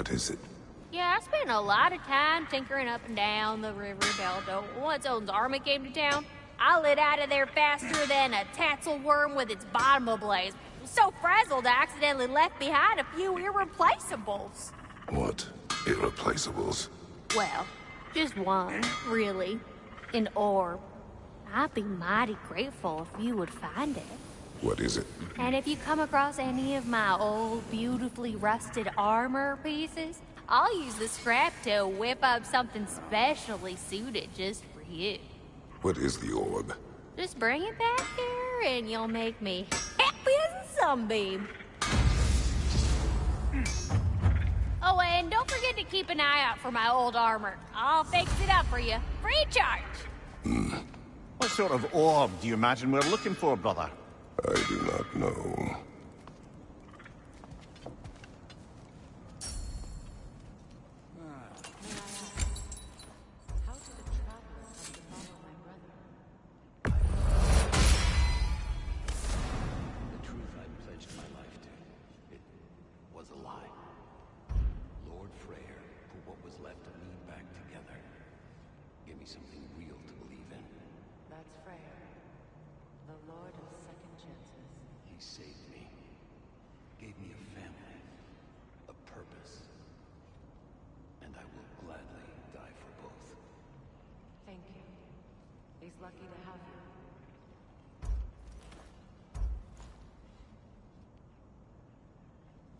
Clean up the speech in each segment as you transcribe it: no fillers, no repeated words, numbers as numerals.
What is it? Yeah, I spent a lot of time tinkering up and down the river delta. Once Odin's army came to town, I lit out of there faster than a tassel worm with its bottom ablaze. So frazzled, I accidentally left behind a few irreplaceables. What? Irreplaceables? Well, just one, really. An orb. I'd be mighty grateful if you would find it. What is it? And if you come across any of my old, beautifully rusted armor pieces, I'll use the scrap to whip up something specially suited just for you. What is the orb? Just bring it back here and you'll make me happy as a sunbeam. Oh, and don't forget to keep an eye out for my old armor. I'll fix it up for you, free charge. What sort of orb do you imagine we're looking for, brother? I do not know. Lucky to have you.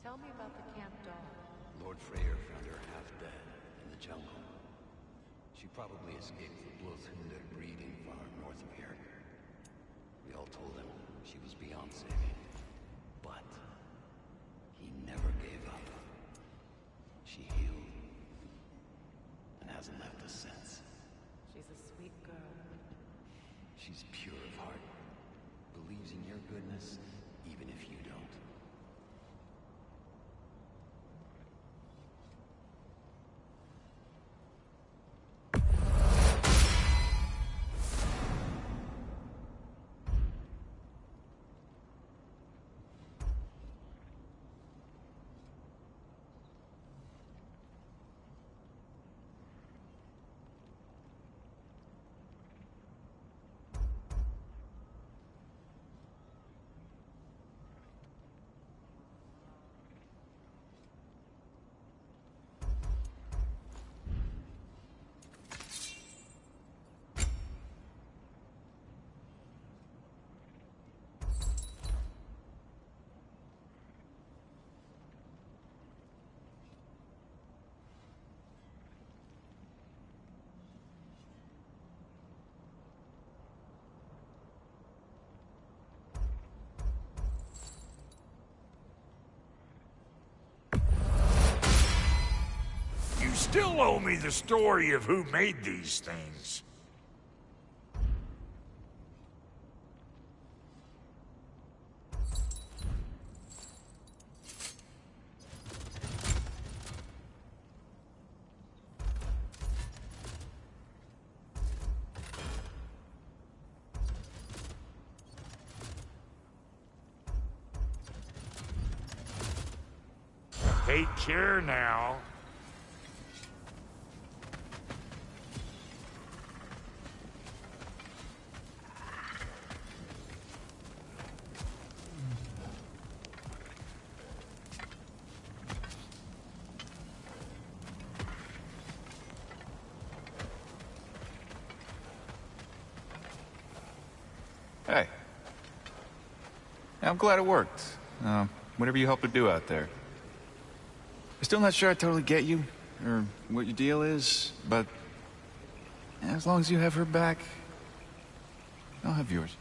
Tell me about the camp dog. Lord Freyr found her half dead in the jungle. She probably escaped the Blothunde breeding farm north of here. We all told him she was beyond saving. But he never gave up. She healed and hasn't left us since. She's a sweet girl. She's pure of heart, believes in your goodness, even if you don't. You still owe me the story of who made these things. Take care now. Hey. I'm glad it worked. Whatever you helped her do out there. I'm still not sure I totally get you, or what your deal is, but as long as you have her back, I'll have yours.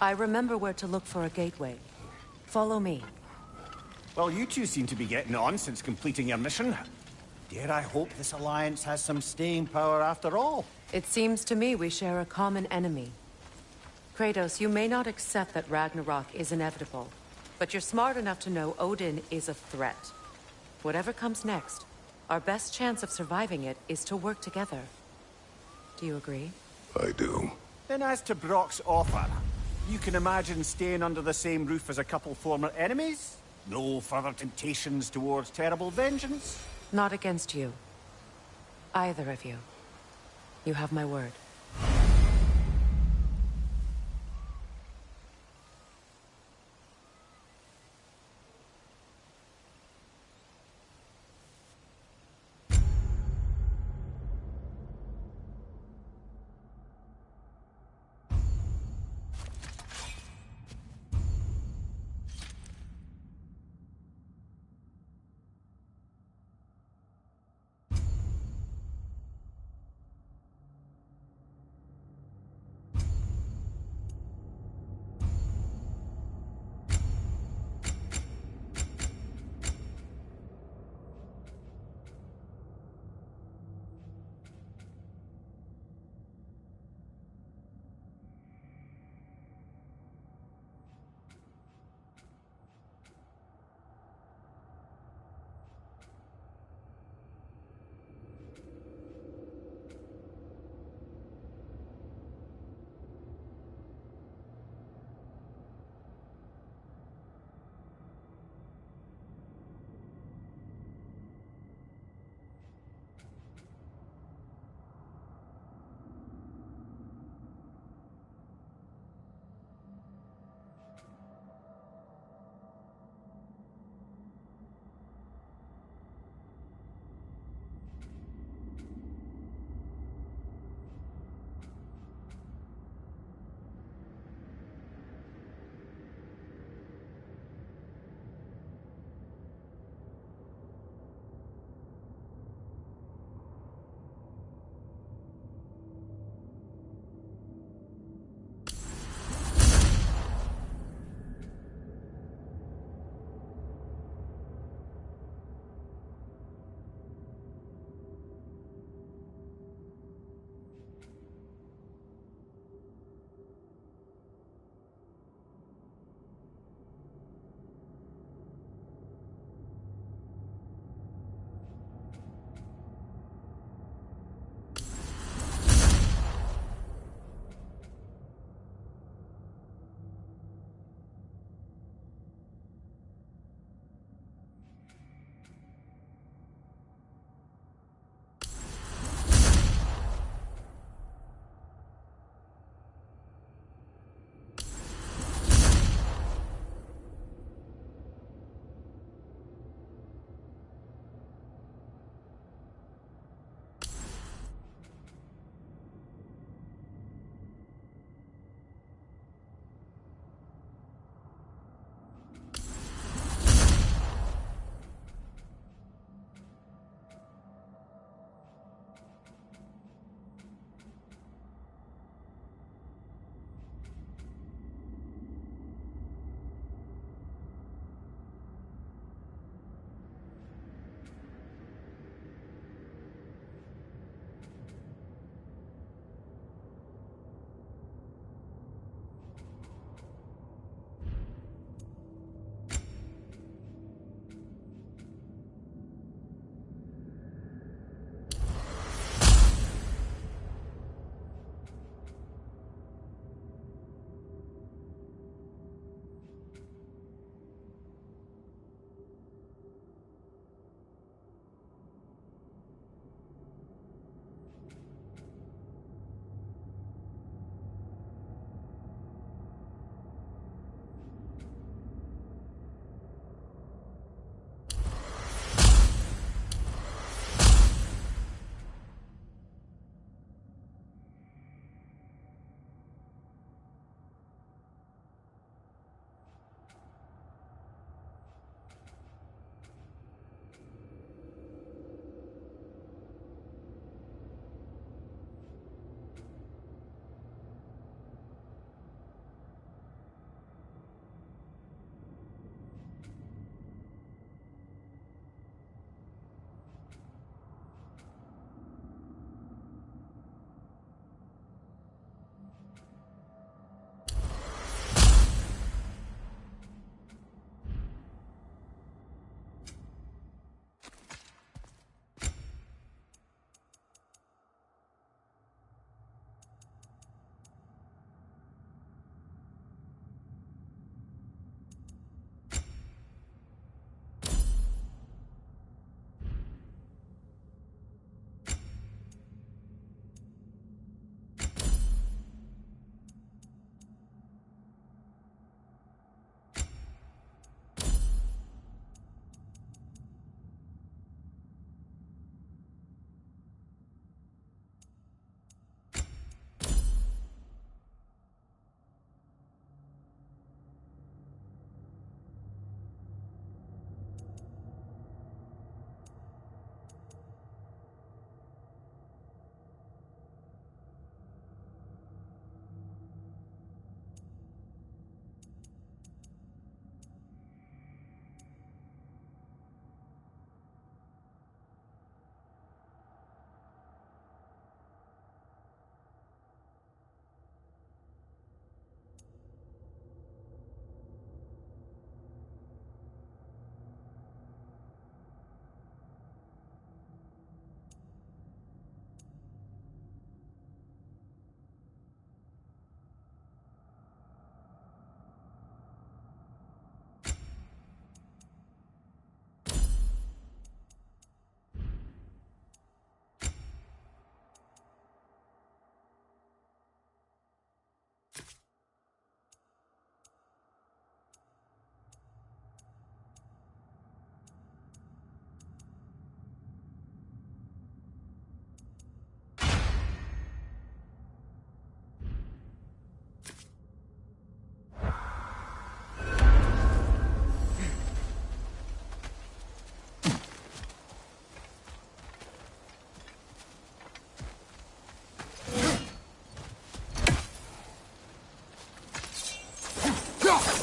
I remember where to look for a gateway. Follow me. Well, you two seem to be getting on since completing your mission. Dare I hope this alliance has some staying power after all? It seems to me we share a common enemy. Kratos, you may not accept that Ragnarok is inevitable, but you're smart enough to know Odin is a threat. Whatever comes next, our best chance of surviving it is to work together. Do you agree? I do. Then as to Brock's offer, you can imagine staying under the same roof as a couple former enemies? No further temptations towards terrible vengeance? Not against you. Either of you. You have my word.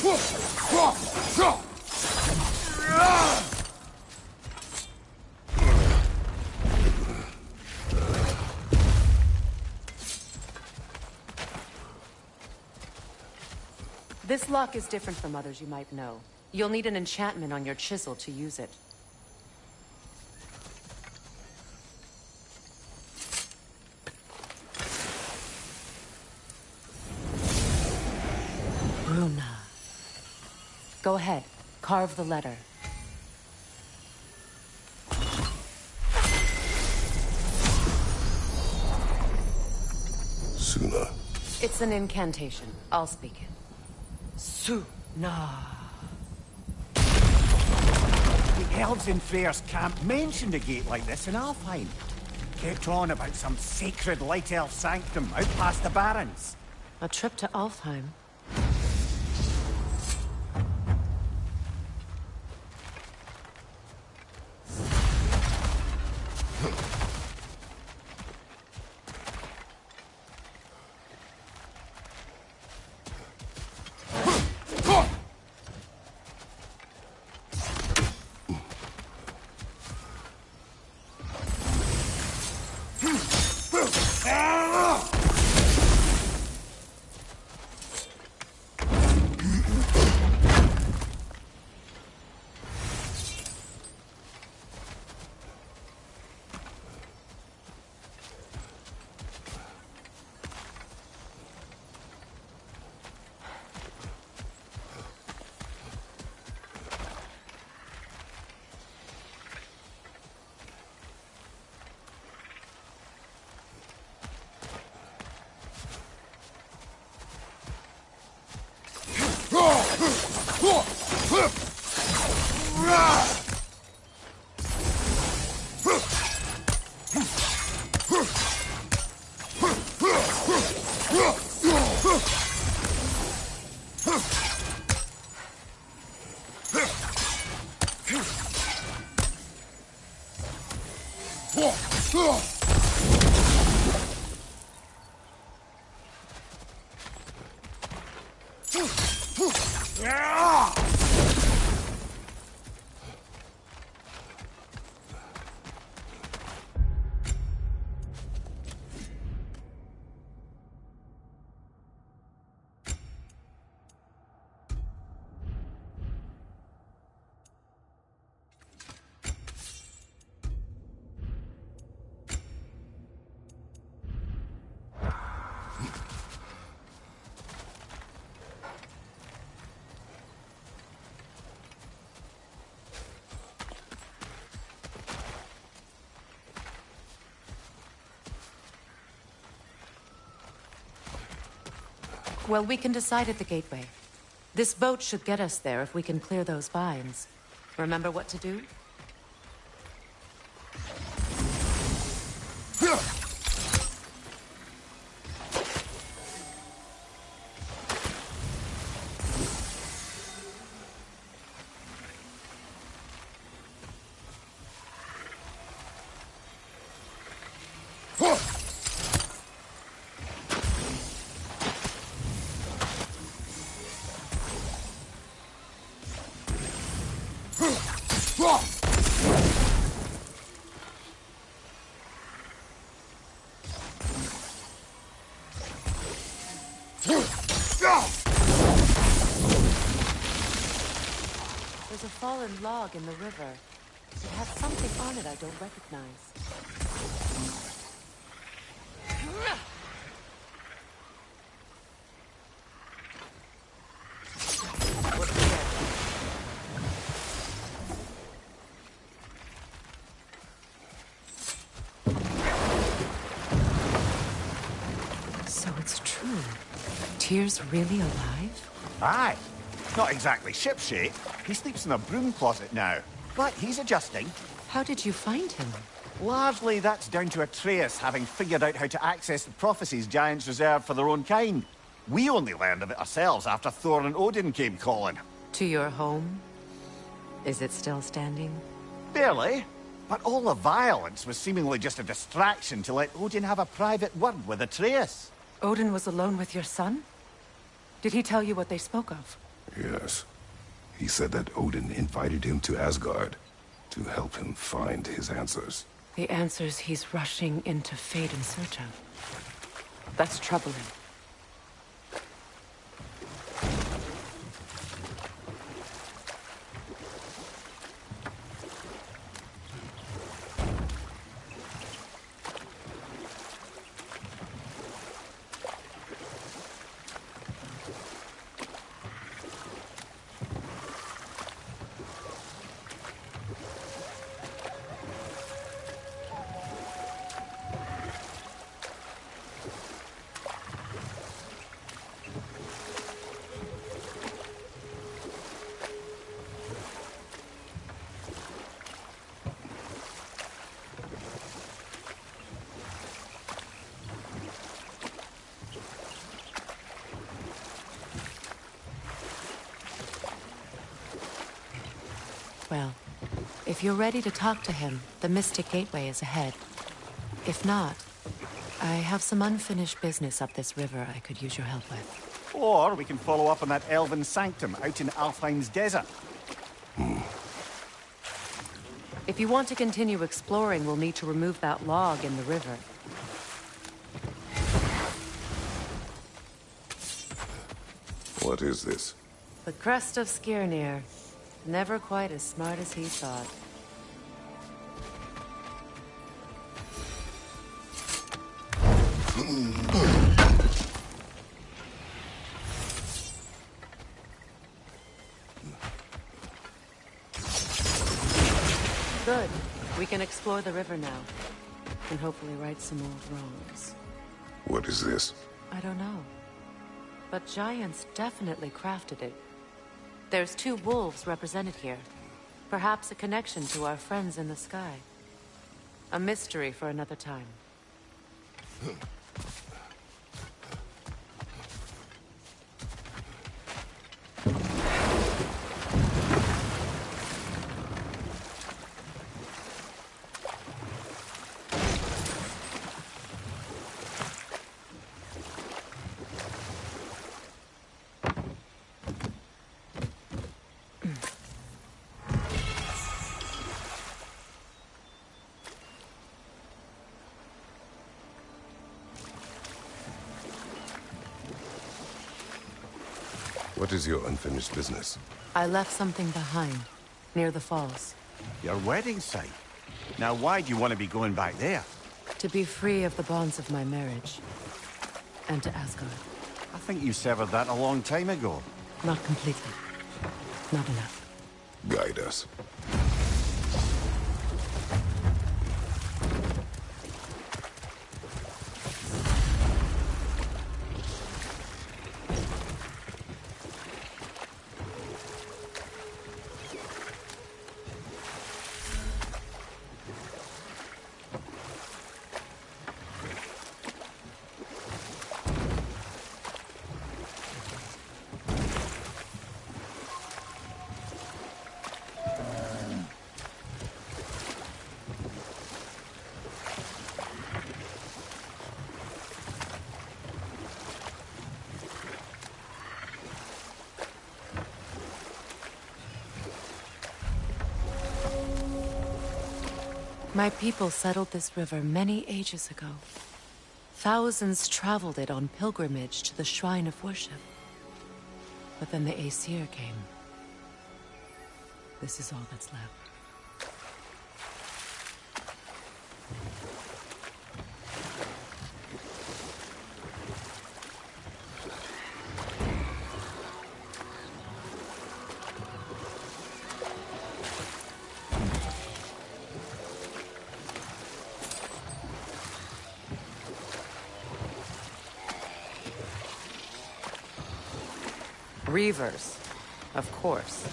This lock is different from others you might know. You'll need an enchantment on your chisel to use it. Runa. Go ahead. Carve the letter. Suna. It's an incantation. I'll speak it. Suna. The elves in Freyr's camp mentioned a gate like this in Alfheim. Kept on about some sacred light elf sanctum out past the Barrens. A trip to Alfheim. Well, we can decide at the gateway. This boat should get us there if we can clear those vines. Remember what to do? There's a fallen log in the river. It has something on it I don't recognize. So it's true. Tyr's really alive? Aye. Not exactly shipshape. He sleeps in a broom closet now. But he's adjusting. How did you find him? Largely, that's down to Atreus having figured out how to access the prophecies giants reserve for their own kind. We only learned of it ourselves after Thor and Odin came calling. To your home? Is it still standing? Barely. But all the violence was seemingly just a distraction to let Odin have a private word with Atreus. Odin was alone with your son? Did he tell you what they spoke of? Yes. He said that Odin invited him to Asgard to help him find his answers. The answers he's rushing into fate in search of. That's troubling. Well, if you're ready to talk to him, the Mystic Gateway is ahead. If not, I have some unfinished business up this river I could use your help with. Or we can follow up on that elven sanctum out in Alfheim's desert. If you want to continue exploring, we'll need to remove that log in the river. What is this? The crest of Skirnir. Never quite as smart as he thought. Good. We can explore the river now. And hopefully right some old wrongs. What is this? I don't know. But giants definitely crafted it. There's 2 wolves represented here. Perhaps a connection to our friends in the sky. A mystery for another time. What is your unfinished business? I left something behind, near the falls. Your wedding site. Now why do you want to be going back there? To be free of the bonds of my marriage. And to Asgard. I think you severed that a long time ago. Not completely. Not enough. Guide us. My people settled this river many ages ago. Thousands traveled it on pilgrimage to the shrine of worship. But then the Aesir came. This is all that's left. Reavers, of course.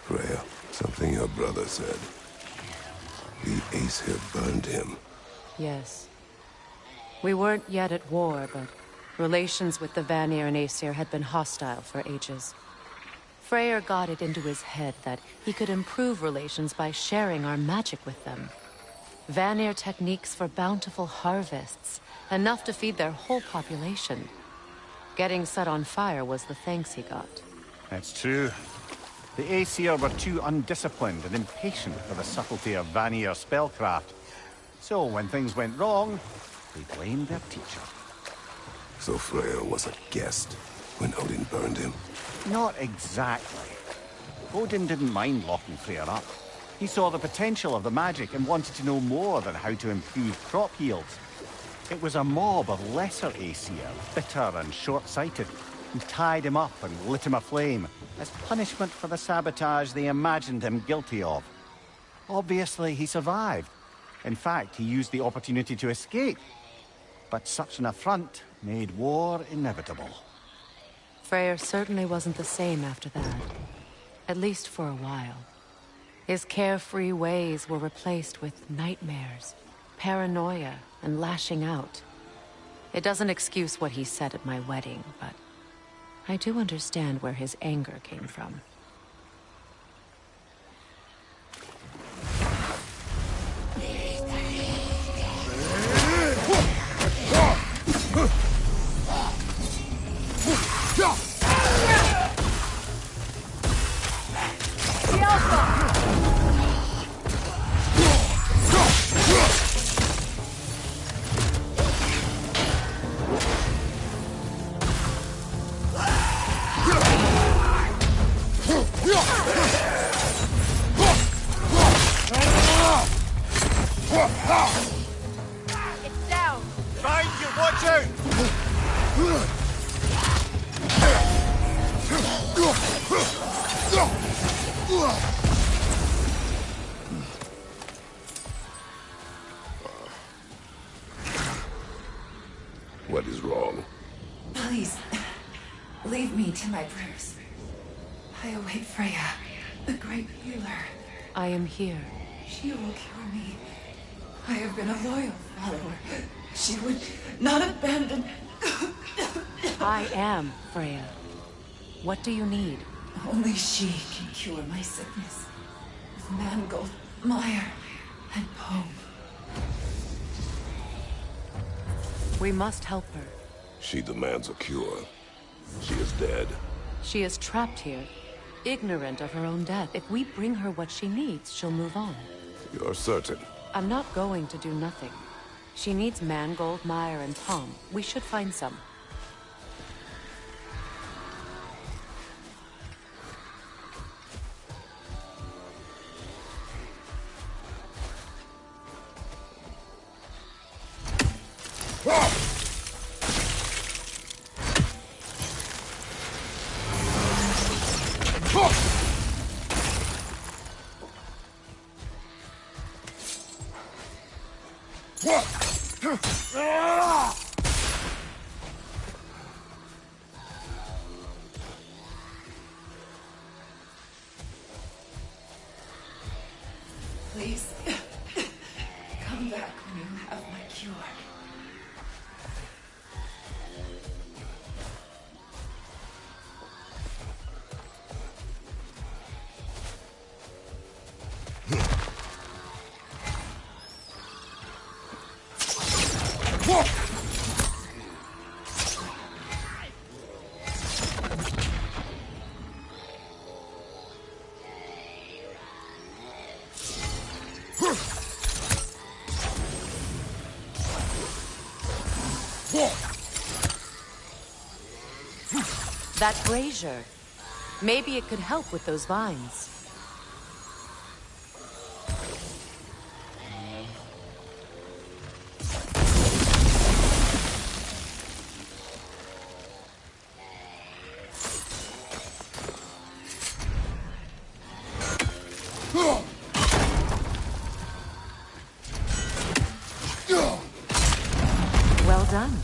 Freya, something your brother said. The Aesir burned him. Yes. We weren't yet at war, but relations with the Vanir and Aesir had been hostile for ages. Freyr got it into his head that he could improve relations by sharing our magic with them. Vanir techniques for bountiful harvests, enough to feed their whole population. Getting set on fire was the thanks he got. It's true. The Aesir were too undisciplined and impatient for the subtlety of Vanir spellcraft. So when things went wrong, they blamed their teacher. So Freyr was a guest when Odin burned him? Not exactly. Odin didn't mind locking Freyr up. He saw the potential of the magic and wanted to know more than how to improve crop yields. It was a mob of lesser Aesir, bitter and short-sighted, who tied him up and lit him aflame as punishment for the sabotage they imagined him guilty of. Obviously, he survived. In fact, he used the opportunity to escape. But such an affront made war inevitable. Freyr certainly wasn't the same after that. At least for a while. His carefree ways were replaced with nightmares, paranoia, and lashing out. It doesn't excuse what he said at my wedding, but I do understand where his anger came from. It's down. Find you, watch out! What is wrong? Please, leave me to my prayers. I await Freya, the great healer. I am here. She will cure me. I have been a loyal follower. She would not abandon... I am Freya. What do you need? Only she can cure my sickness. With mangold, mire, and poem. We must help her. She demands a cure. She is dead. She is trapped here, ignorant of her own death. If we bring her what she needs, she'll move on. You're certain? I'm not going to do nothing. She needs mangold, mire, and palm. We should find some. Please, come back when you have my cure. That brazier. Maybe it could help with those vines. Well done.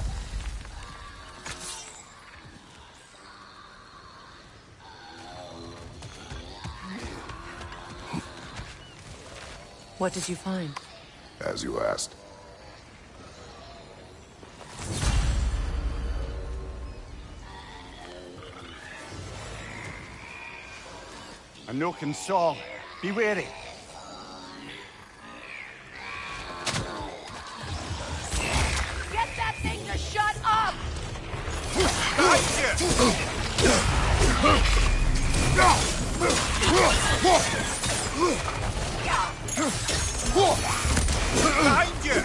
What did you find? As you asked. I'm no console. Be wary. Get that thing to shut up! Behind you!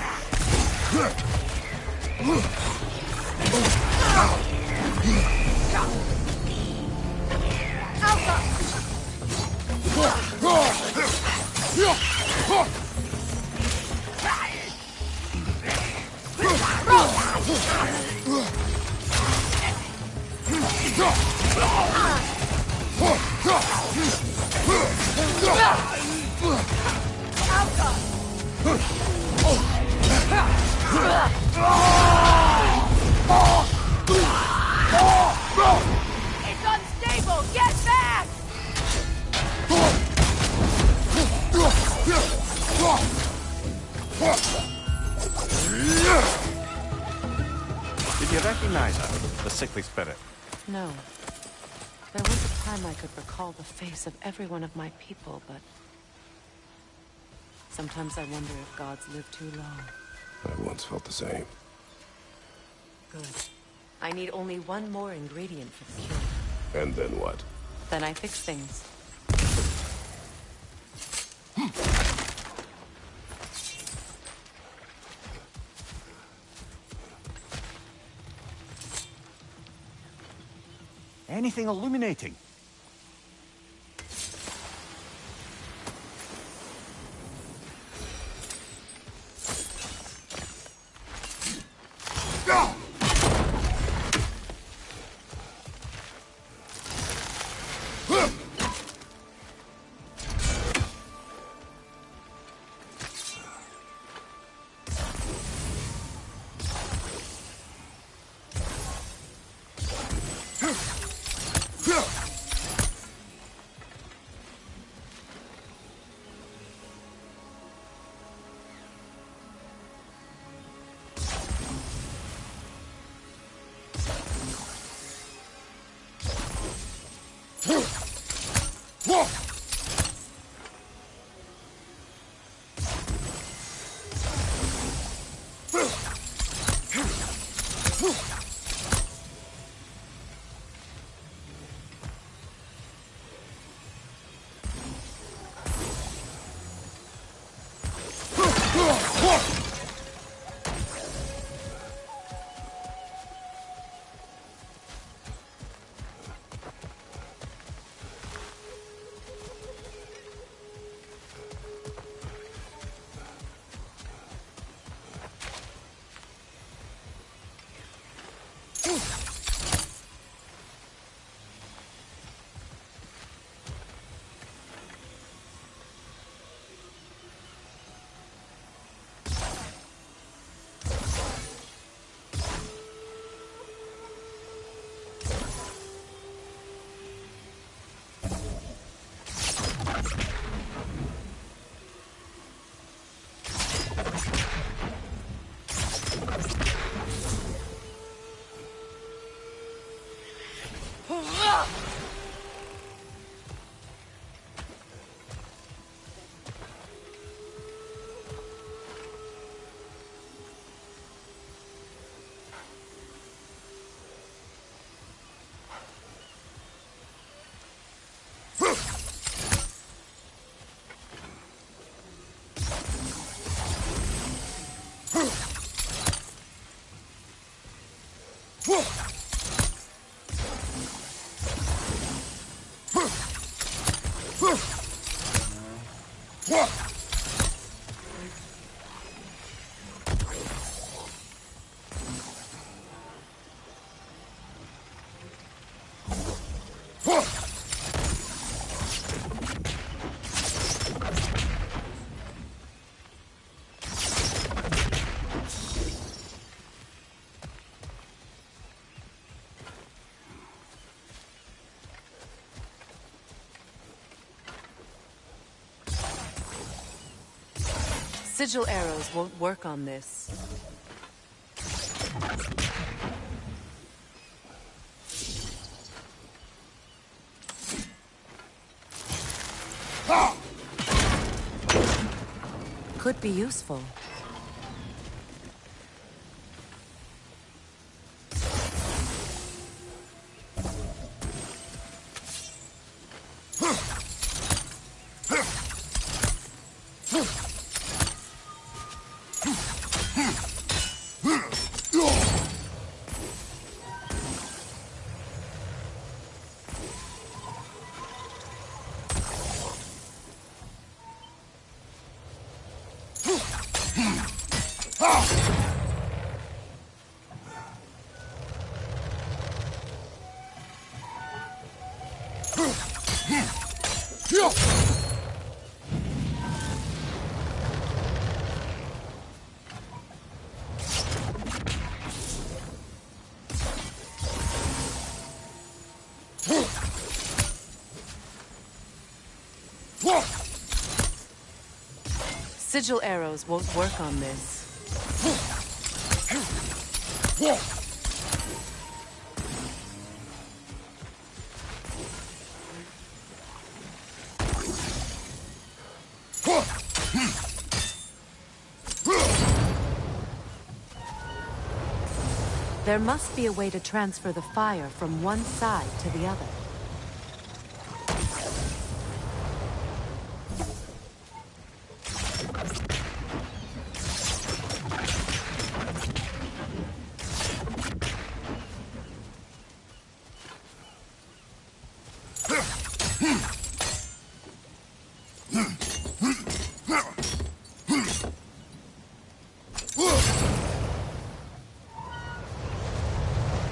It's unstable! Get back! Did you recognize her? The sickly spirit? No. There was a time I could recall the face of every one of my people, but... sometimes I wonder if gods live too long. I once felt the same. Good. I need only one more ingredient for the cure. And then what? Then I fix things. Anything illuminating? Sigil arrows won't work on this. could be useful. Sigil arrows won't work on this. There must be a way to transfer the fire from one side to the other.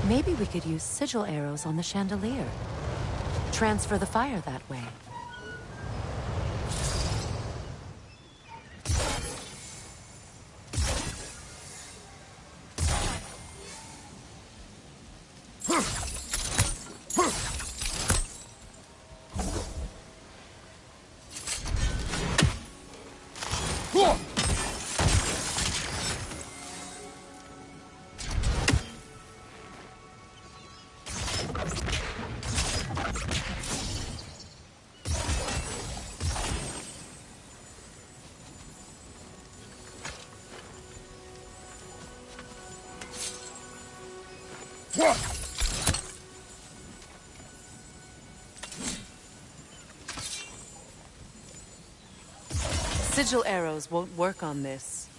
Maybe we could use sigil arrows on the chandelier. Transfer the fire that way. Sigil arrows won't work on this.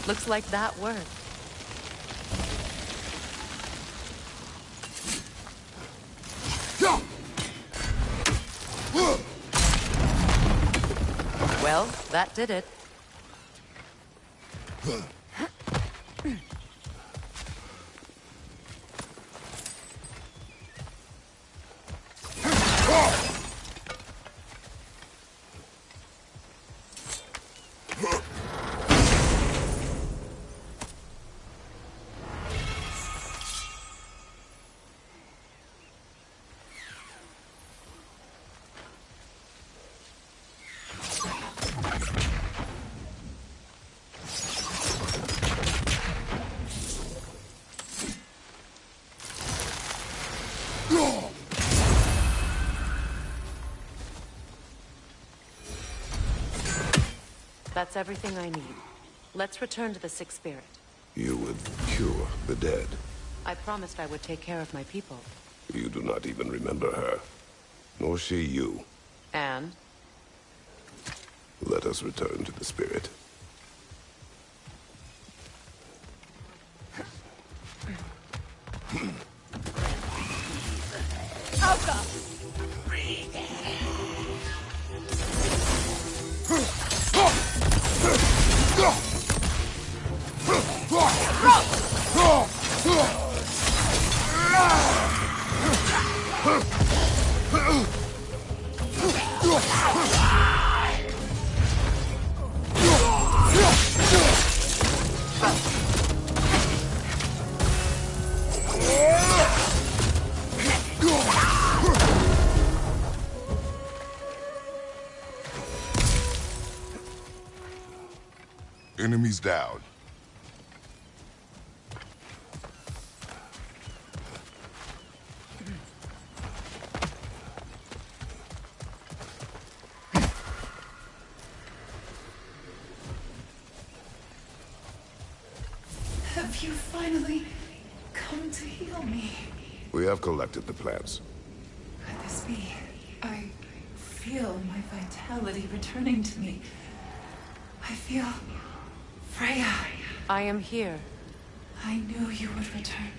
Looks like that worked. Well, that did it. That's everything I need. Let's return to the Sixth Spirit. You would cure the dead. I promised I would take care of my people. You do not even remember her. Nor she you. And? Let us return to the Spirit. Enemies down. Have you finally come to heal me? We have collected the plants. Could this be? I feel my vitality returning to me. I feel... Freya. I am here. I knew you would return.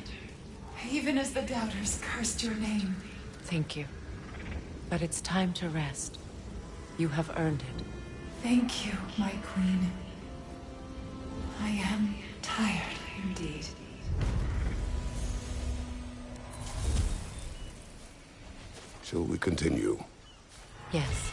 Even as the doubters cursed your name. Thank you. But it's time to rest. You have earned it. Thank you, my queen. I am tired indeed. Shall we continue? Yes.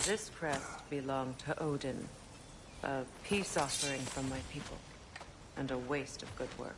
This crest belonged to Odin. A peace offering from my people. And a waste of good work.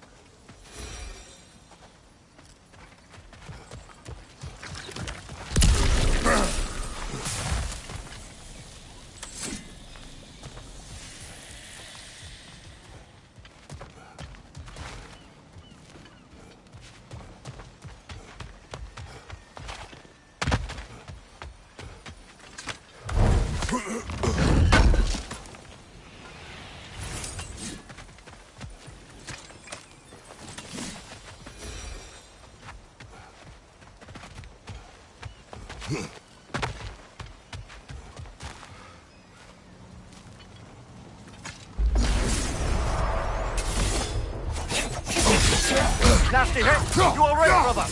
Nasty hit! You alright, brother?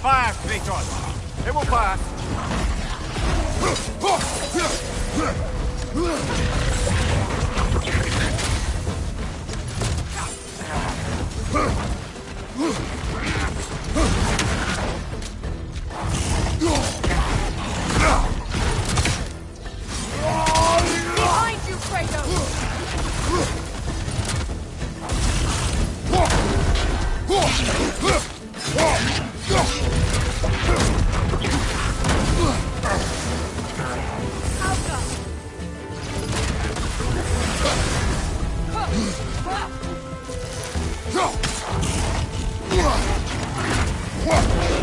fire, Kratos. It will pass. Behind you, Kratos!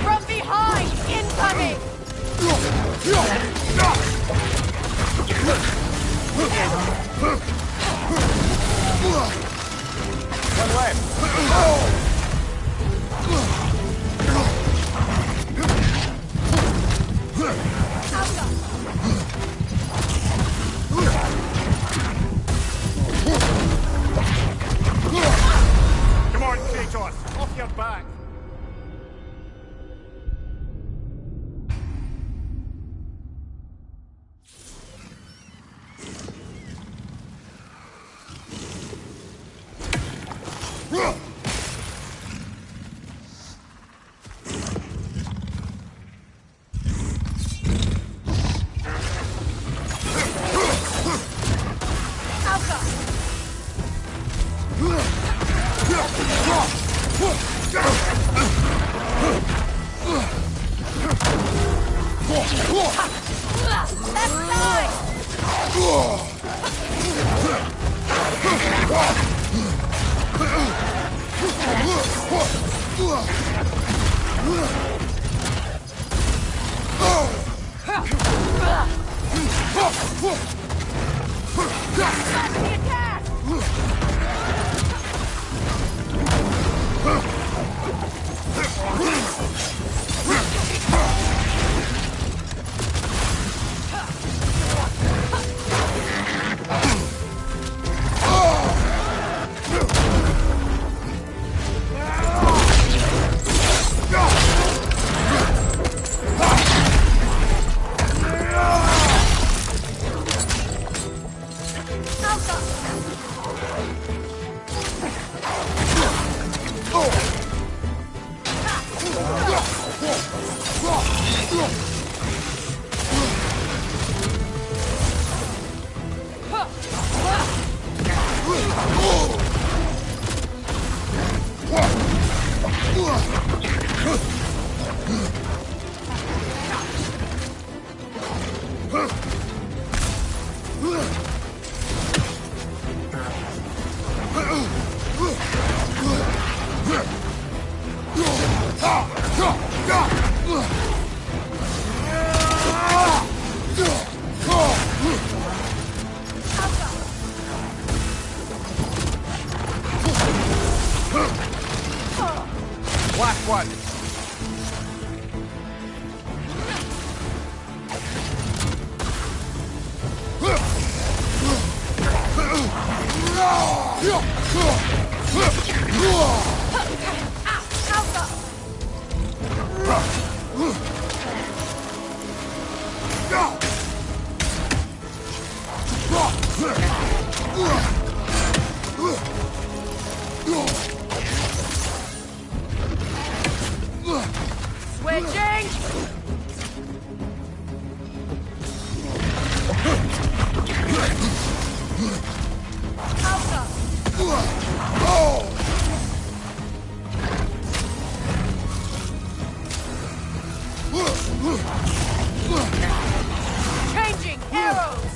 From behind! Incoming! One left. Come on, Kratos. Off your back. Last one. Switching! Changing arrows!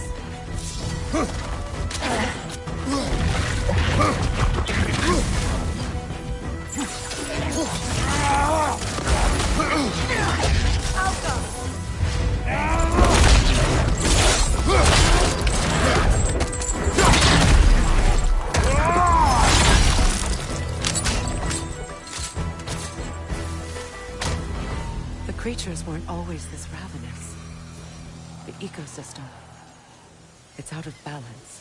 The creatures weren't always this ravenous. The ecosystem, it's out of balance.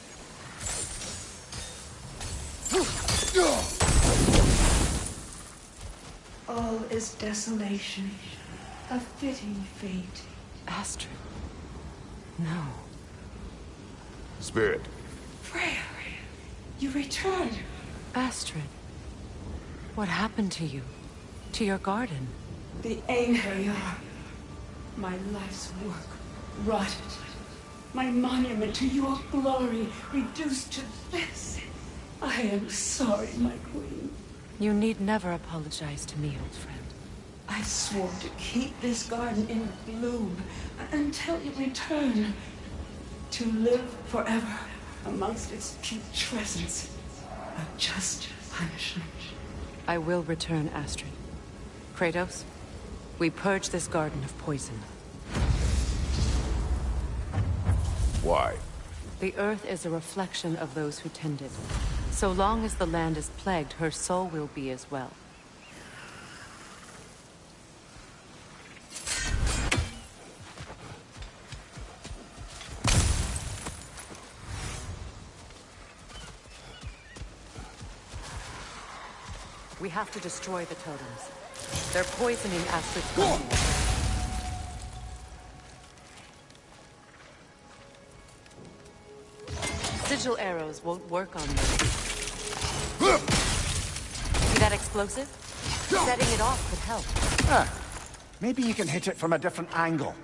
all is desolation. A fitting fate. Astrid. No. Spirit. Freya, you return. Astrid. What happened to you? To your garden? The Aegir. My life's work rotted. My monument to your glory reduced to this. I am sorry, my queen. You need never apologize to me, old friend. I swore to keep this garden in bloom until you return. To live forever amongst its putrescence. A just punishment. I will return, Astrid. Kratos, we purge this garden of poison. Why? The earth is a reflection of those who tend it. So long as the land is plagued, her soul will be as well. We have to destroy the totems. They're poisoning Astrid's garden. Sigil arrows won't work on them. See that explosive? Setting it off could help. Ah, maybe you can hit it from a different angle.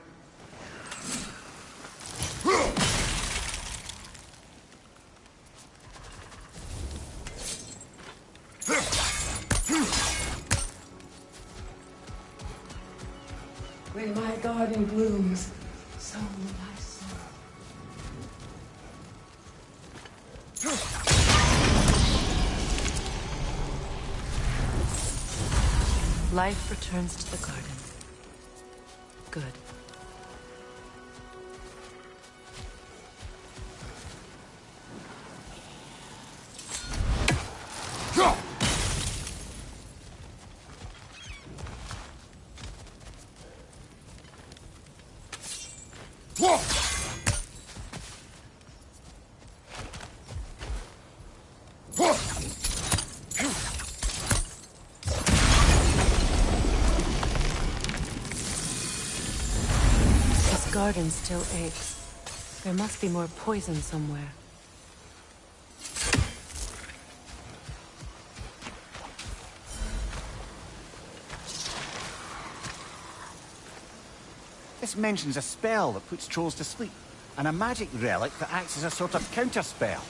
When my garden blooms, so will my soul. Life returns to the garden. Good. This garden still aches. There must be more poison somewhere. This mentions a spell that puts trolls to sleep, and a magic relic that acts as a sort of counter-spell.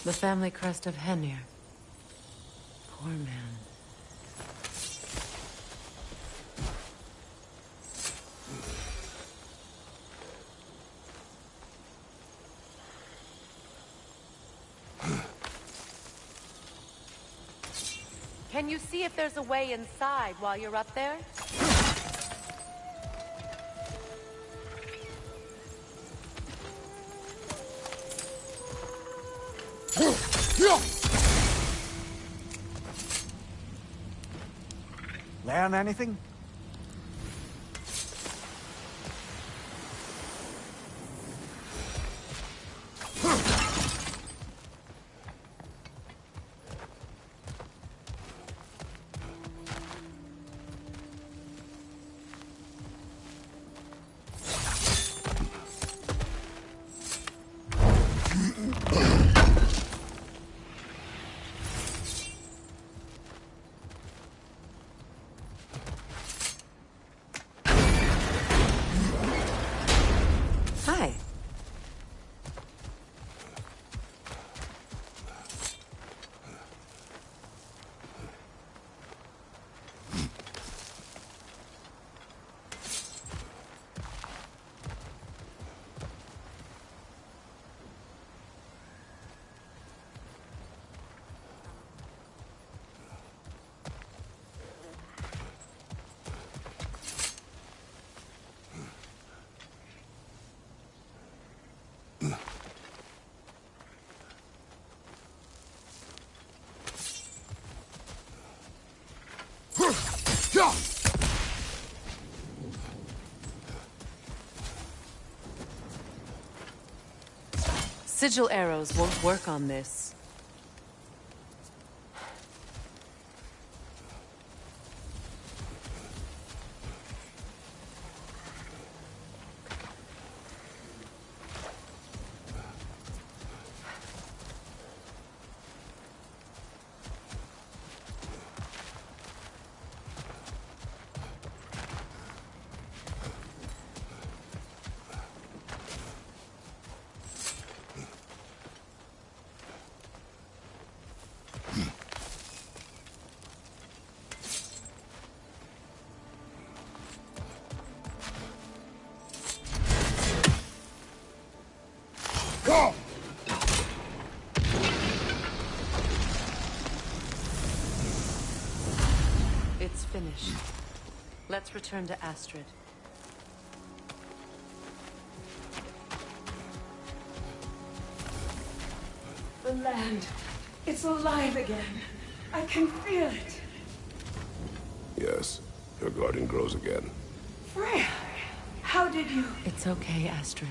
The family crest of Henir. Poor man. Can you see if there's a way inside while you're up there? Learn anything? Sigil arrows won't work on this. It's finished. Let's return to Astrid. The land. It's alive again. I can feel it. Yes, your garden grows again. Freya, how did you... It's okay, Astrid.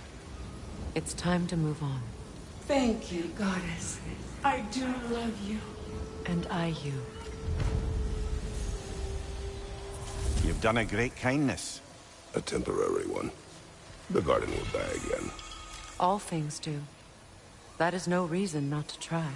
It's time to move on. Thank you, goddess. I do love you. And I you. You've done a great kindness. A temporary one. The garden will die again. All things do. That is no reason not to try.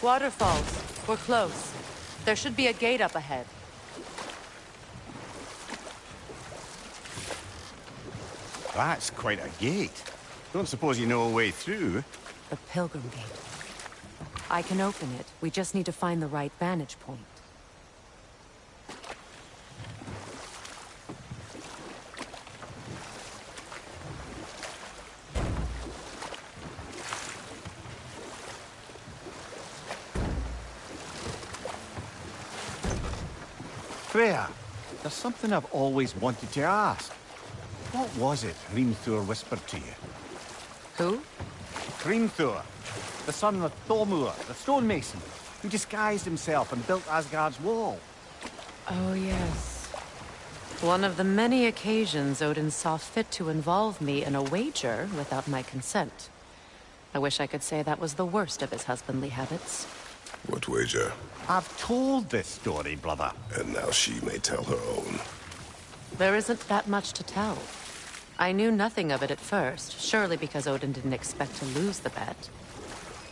Waterfalls. We're close. There should be a gate up ahead. That's quite a gate. Don't suppose you know a way through? The Pilgrim Gate. I can open it. We just need to find the right vantage point. Freya, there's something I've always wanted to ask. What was it Hrimthur whispered to you? Who? Hrimthur, the son of Thormur, the stonemason, who disguised himself and built Asgard's wall. Oh, yes. One of the many occasions Odin saw fit to involve me in a wager without my consent. I wish I could say that was the worst of his husbandly habits. What wager? I've told this story, brother. And now she may tell her own. There isn't that much to tell. I knew nothing of it at first, surely because Odin didn't expect to lose the bet.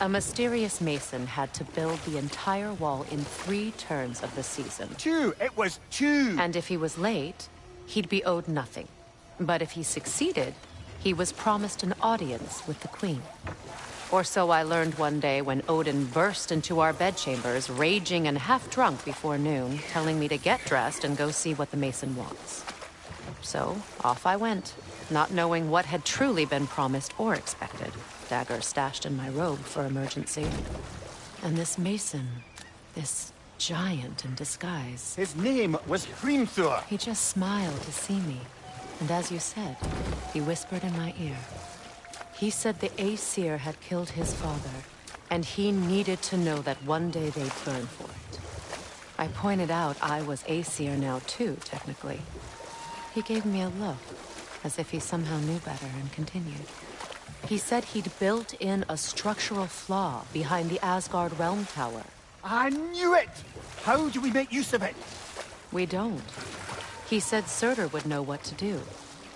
A mysterious mason had to build the entire wall in 3 turns of the season. 2! It was 2! And if he was late, he'd be owed nothing. But if he succeeded, he was promised an audience with the queen. Or so I learned one day when Odin burst into our bedchambers, raging and half-drunk before noon, telling me to get dressed and go see what the mason wants. So, off I went, not knowing what had truly been promised or expected. Dagger stashed in my robe for emergency. And this mason, this giant in disguise. His name was Hrimthur. He just smiled to see me. And as you said, he whispered in my ear. He said the Aesir had killed his father, and he needed to know that one day they'd burn for it. I pointed out I was Aesir now too, technically. He gave me a look, as if he somehow knew better, and continued. He said he'd built in a structural flaw behind the Asgard Realm Tower, I knew it! How do we make use of it? We don't. He said Surtur would know what to do.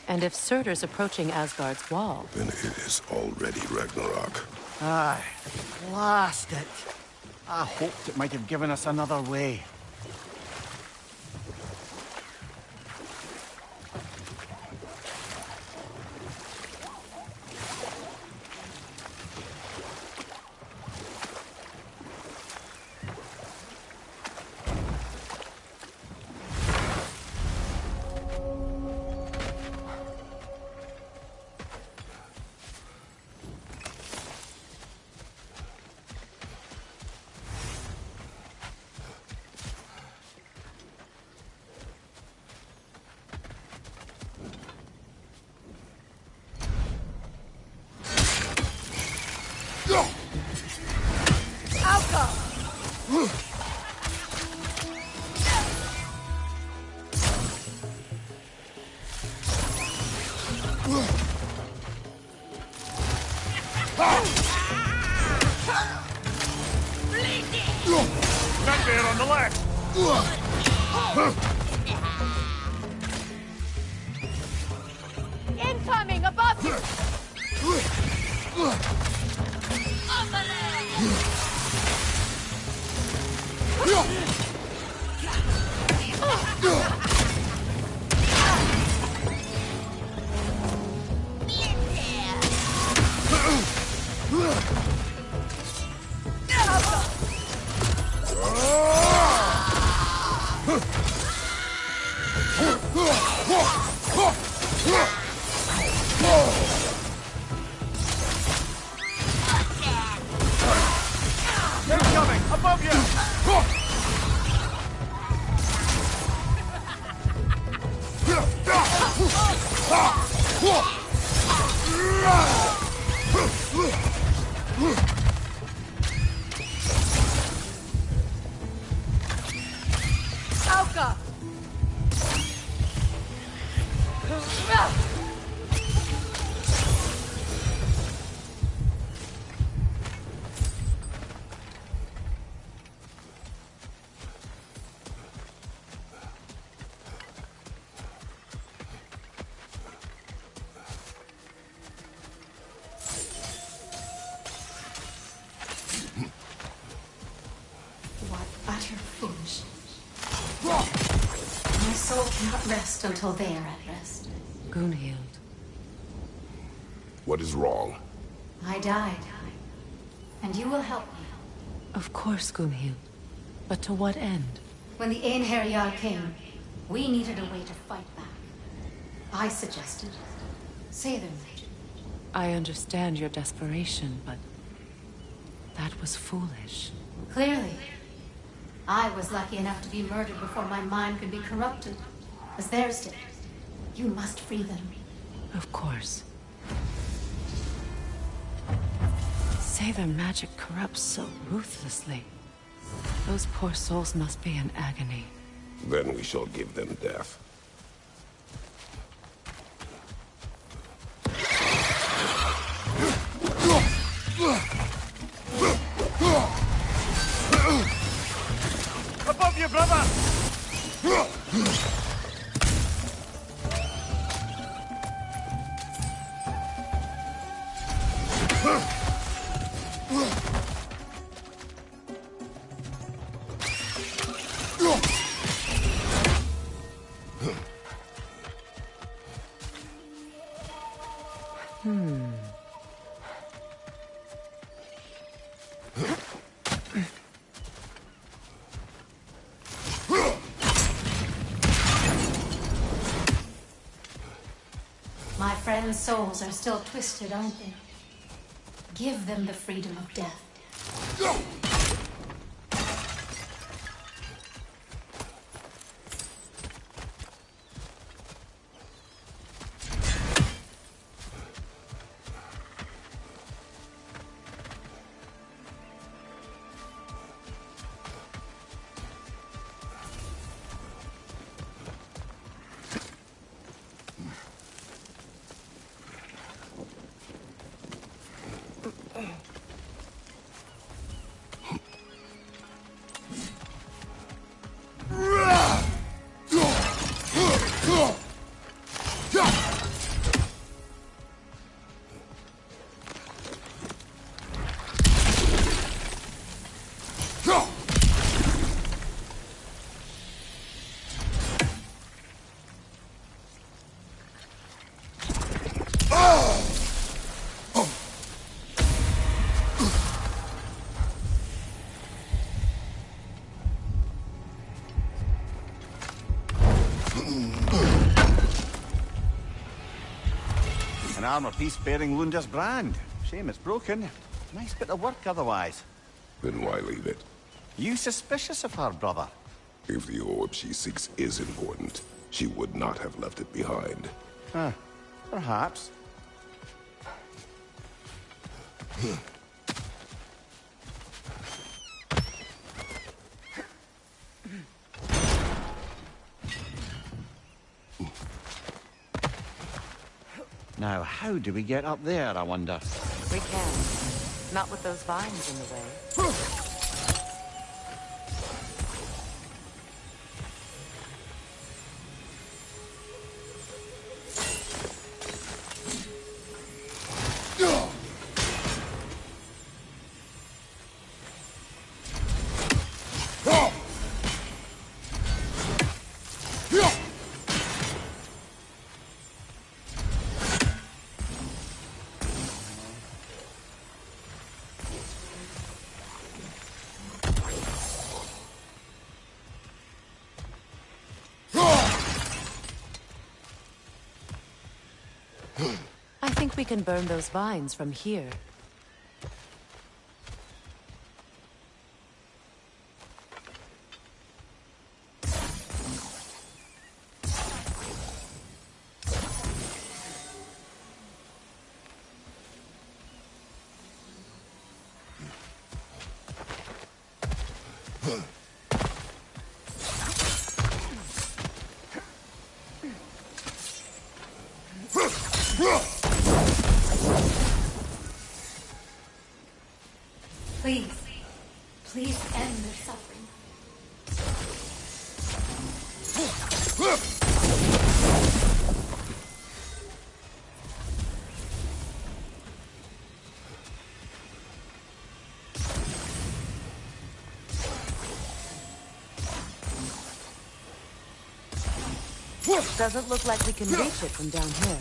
And if Surtur's approaching Asgard's wall... Then it is already Ragnarok. Aye, blast it. I hoped it might have given us another way. Gunman on the left! Incoming above you! Incoming! Above you! Alka! What utter foolishness. My soul cannot rest until they are at rest. Gunhild. What is wrong? I died. And you will help me. Of course, Gunhild. But to what end? When the Einherjar came, we needed a way to fight back. I suggested Sailor magic. I understand your desperation, but... that was foolish. Clearly. I was lucky enough to be murdered before my mind could be corrupted, as theirs did. You must free them. Of course. Sailor magic corrupts so ruthlessly. Those poor souls must be in agony. Then we shall give them death. Above you, brother! My friends' souls are still twisted, aren't they? Give them the freedom of death. armor piece bearing Lunda's brand. Shame it's broken. Nice bit of work otherwise. Then why leave it? You suspicious of her, brother? If the orb she seeks is important, she would not have left it behind. Huh. Perhaps. Now, how do we get up there, I wonder? We can. Not with those vines in the way. I think we can burn those vines from here. Please, please end their suffering. Doesn't look like we can reach it from down here.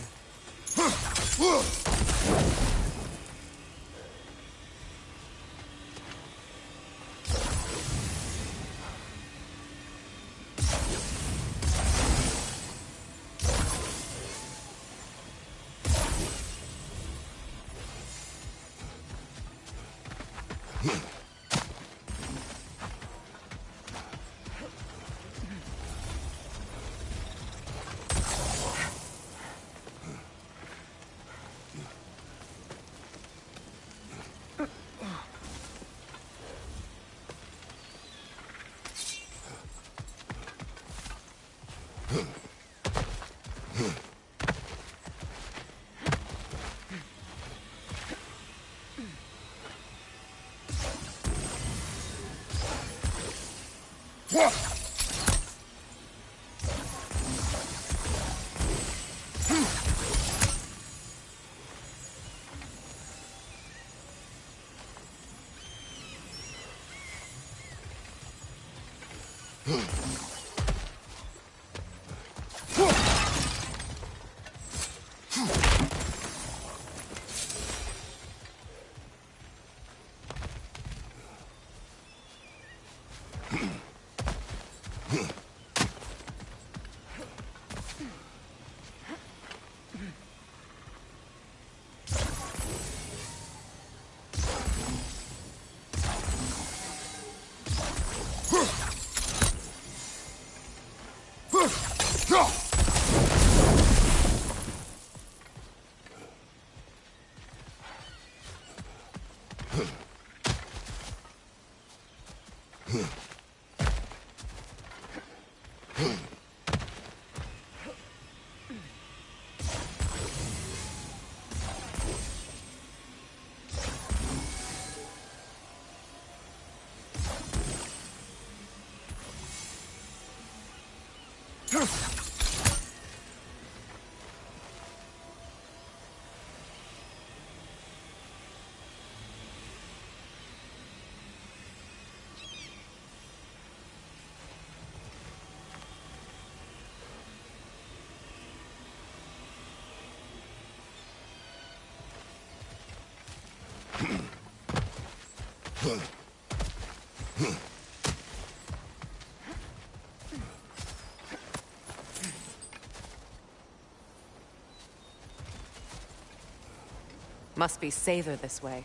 Must be safer this way.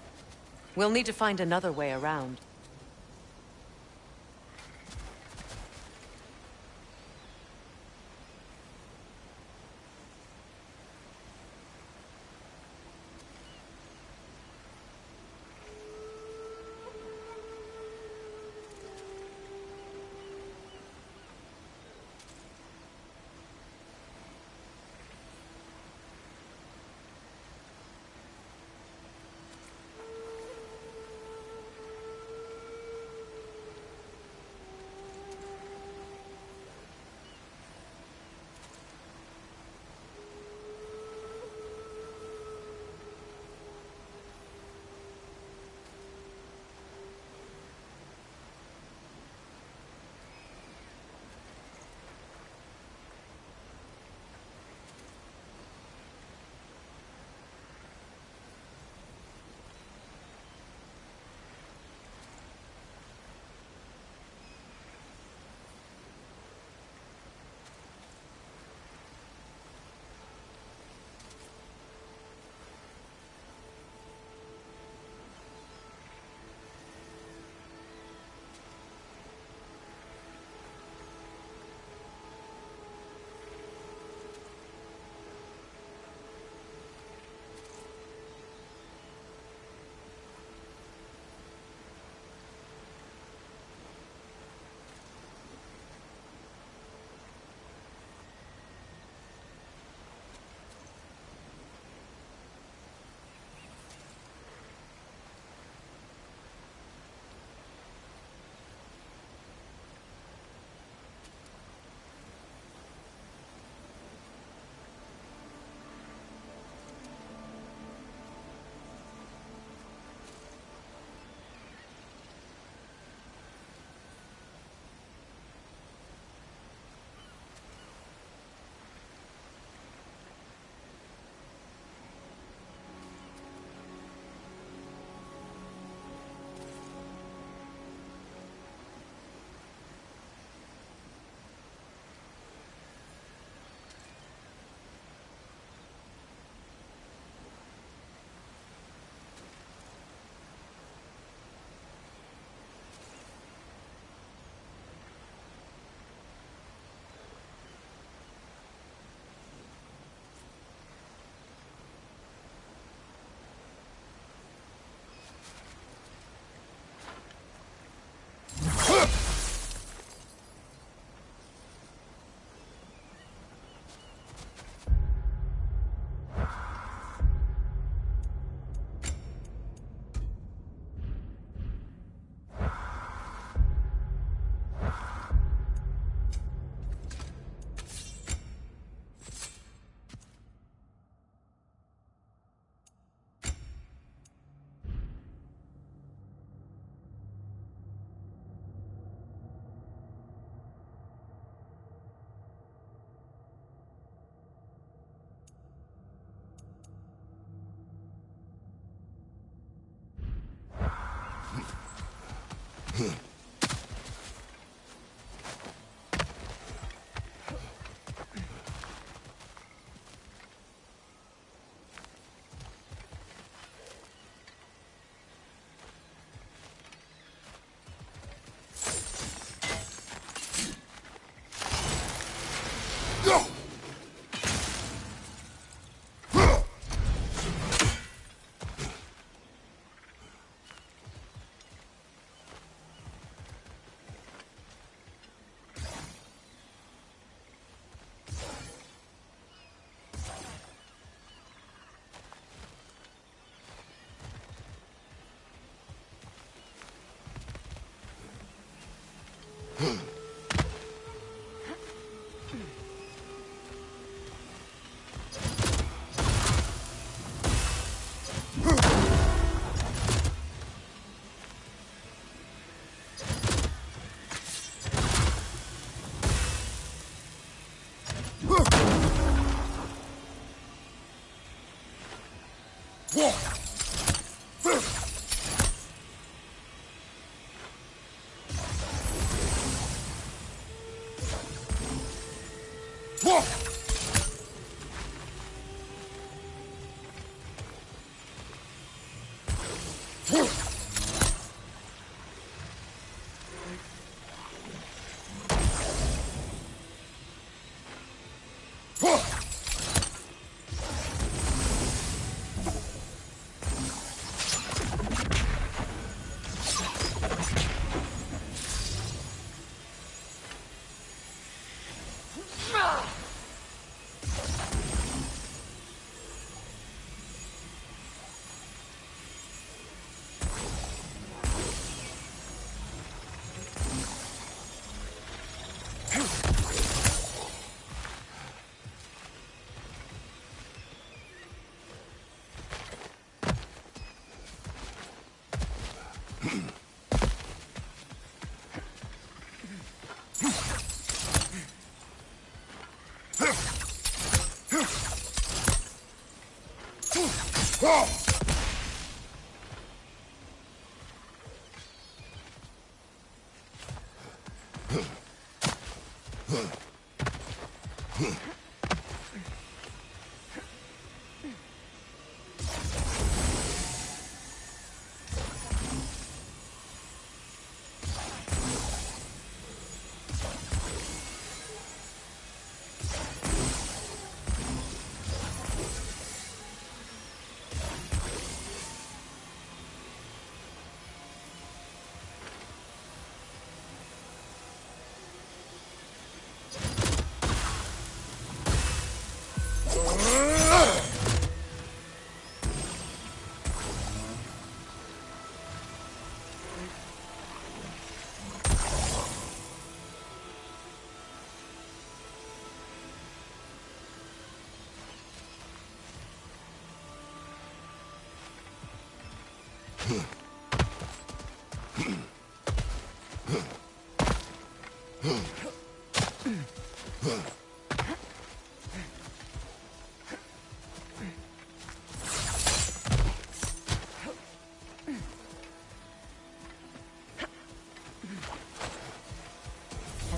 We'll need to find another way around.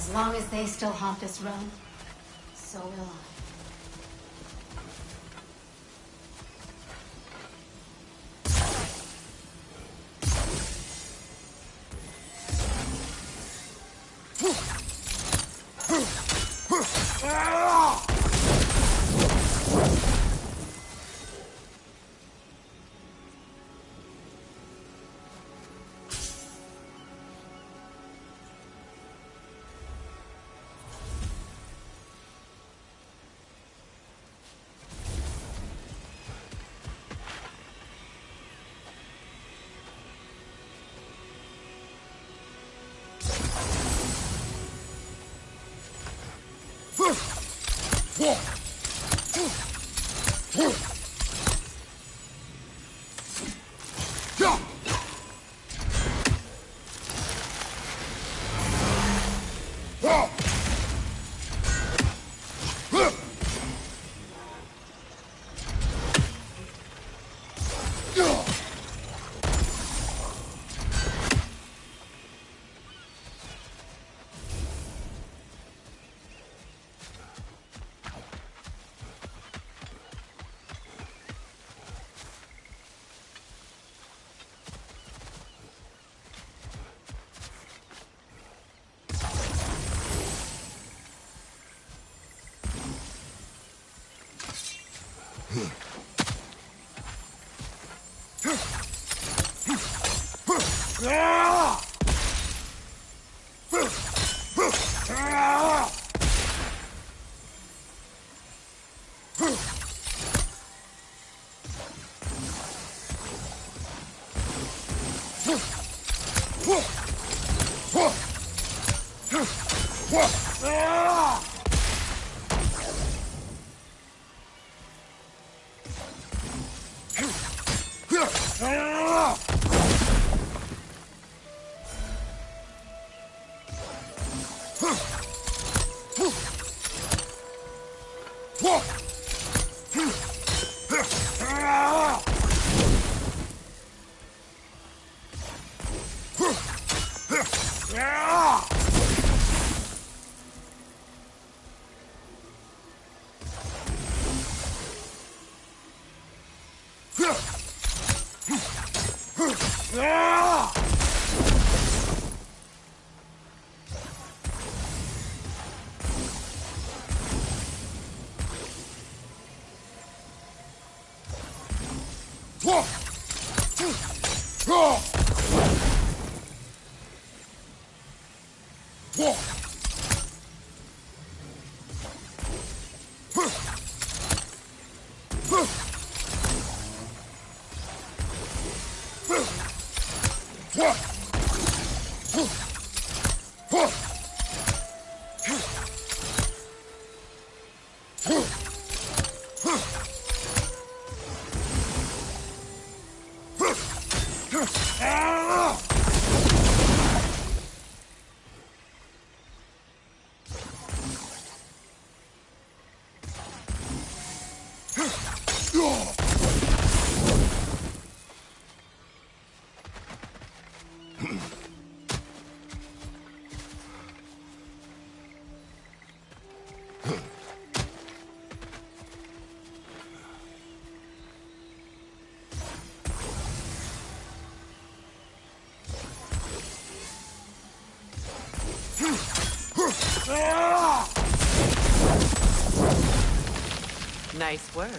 As long as they still haunt this realm, so will I. Nice work.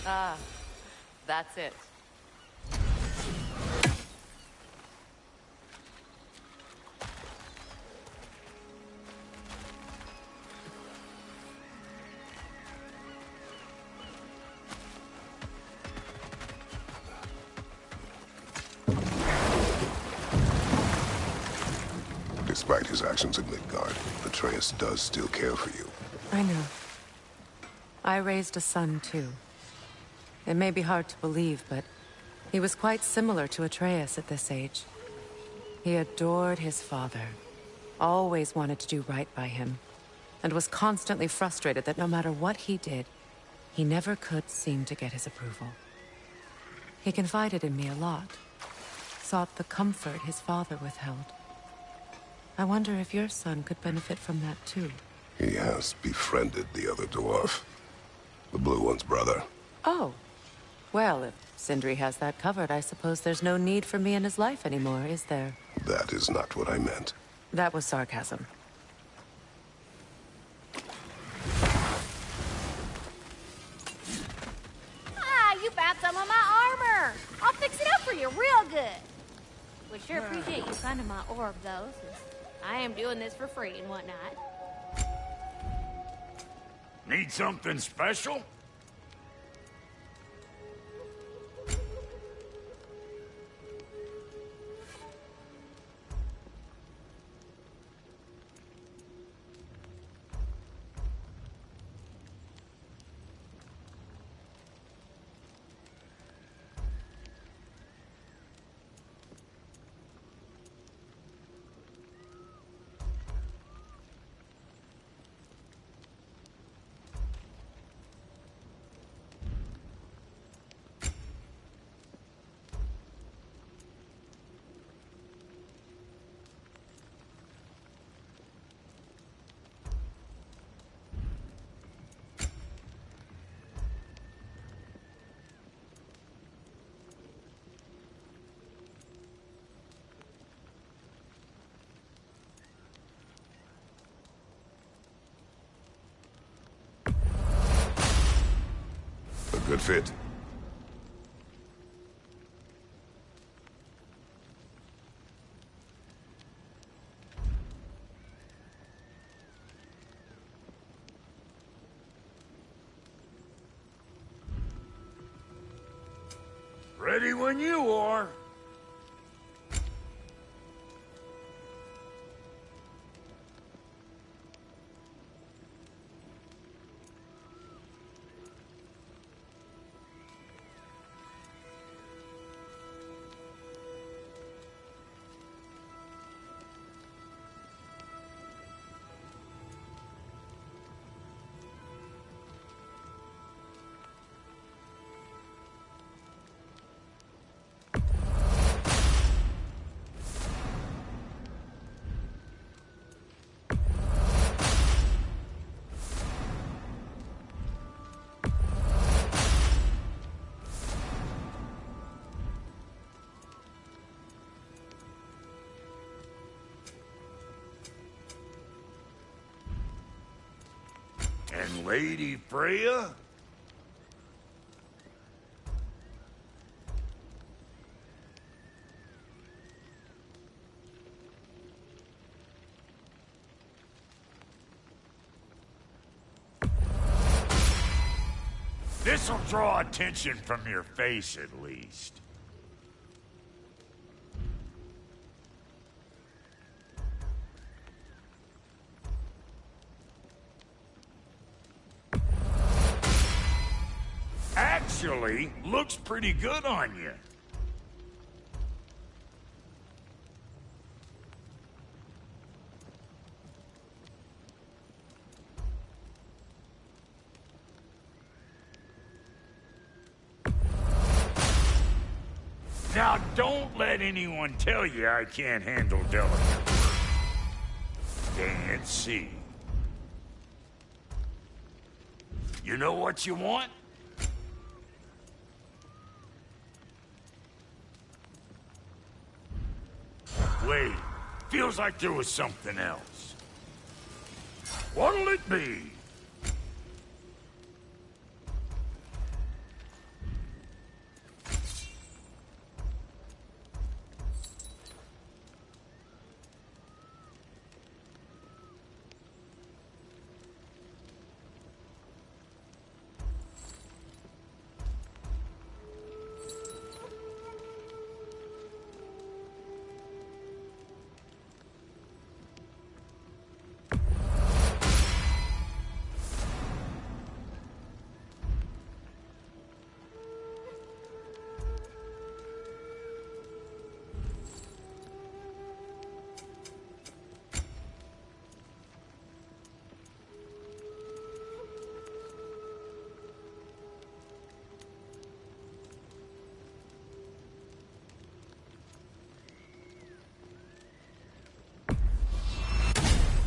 Ah, that's it. Despite his actions in Midgard, Atreus does still care for you. I know. I raised a son, too. It may be hard to believe, but he was quite similar to Atreus at this age. He adored his father, always wanted to do right by him, and was constantly frustrated that no matter what he did, he never could seem to get his approval. He confided in me a lot, sought the comfort his father withheld. I wonder if your son could benefit from that, too. He has befriended the other dwarf. The blue one's brother. Oh. Well, if Sindri has that covered, I suppose there's no need for me in his life anymore, is there? That is not what I meant. That was sarcasm. Ah, you found some of my armor. I'll fix it up for you real good. Would sure appreciate you finding my orb, though, since I am doing this for free and whatnot. Need something special? Good fit. Ready when you are. And Lady Freya? This'll draw attention from your face, at least. Actually, looks pretty good on you. Now, don't let anyone tell you I can't handle delicate work. Can't see. You know what you want? Wait, feels like there was something else. What'll it be?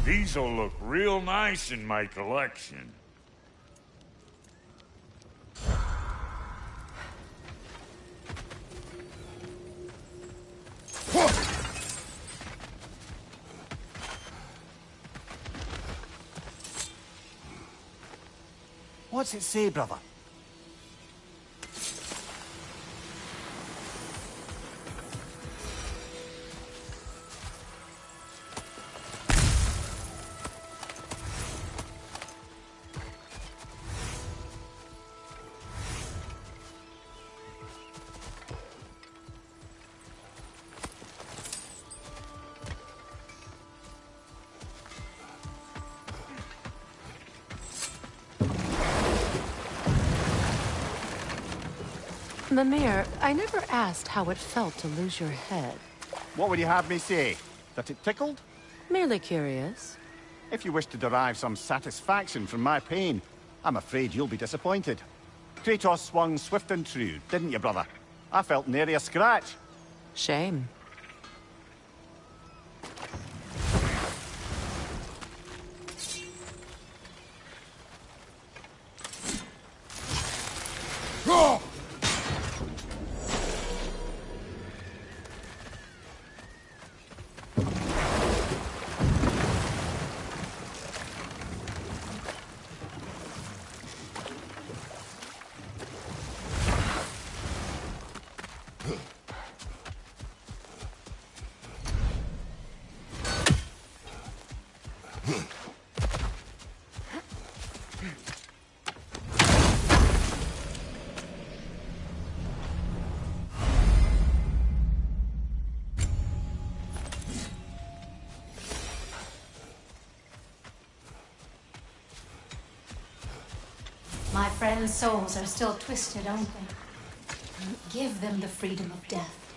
These'll look real nice in my collection. What's it say, brother? Mimir, I never asked how it felt to lose your head. What would you have me say? That it tickled? Merely curious. If you wish to derive some satisfaction from my pain, I'm afraid you'll be disappointed. Kratos swung swift and true, didn't you, brother? I felt nary a scratch. Shame. My friends' souls are still twisted, aren't they? Give them the freedom of death.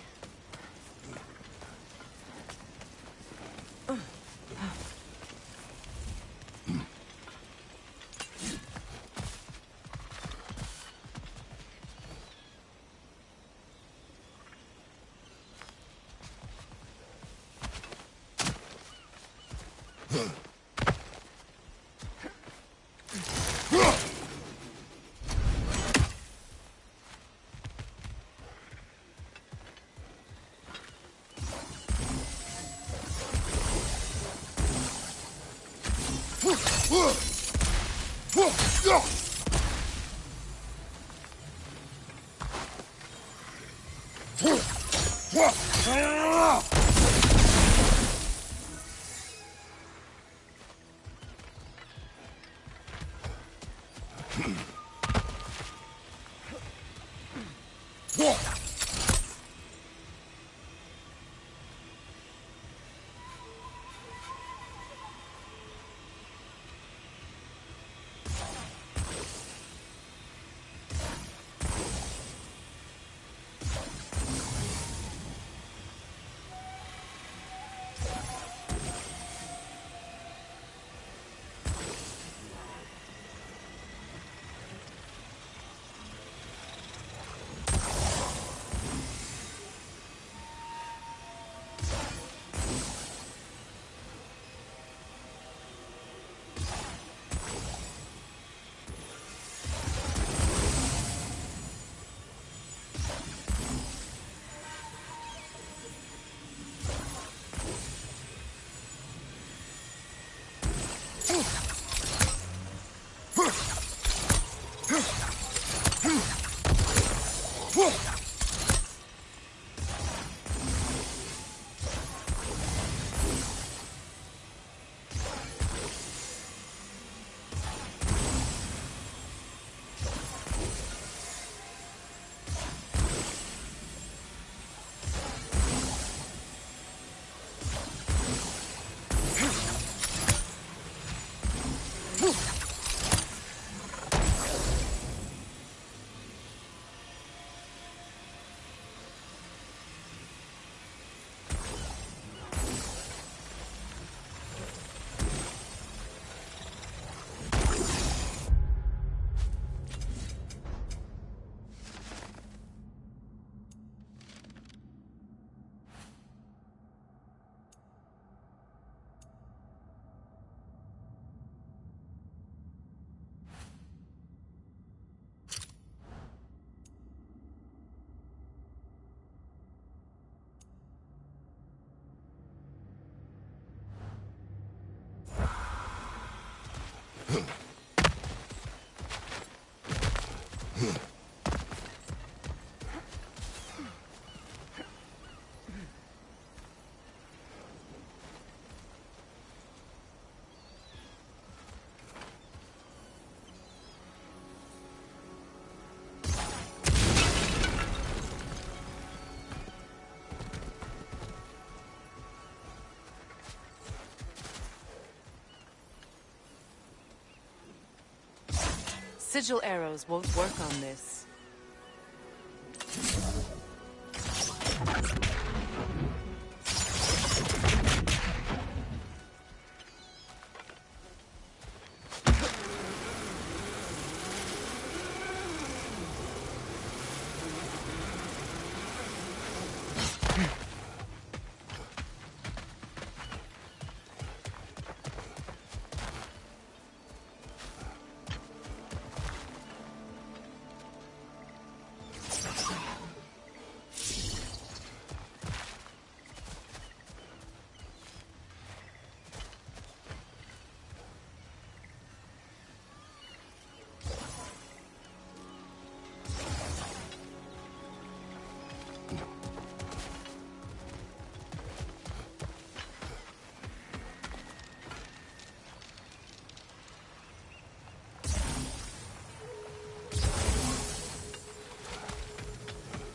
Sigil arrows won't work on this.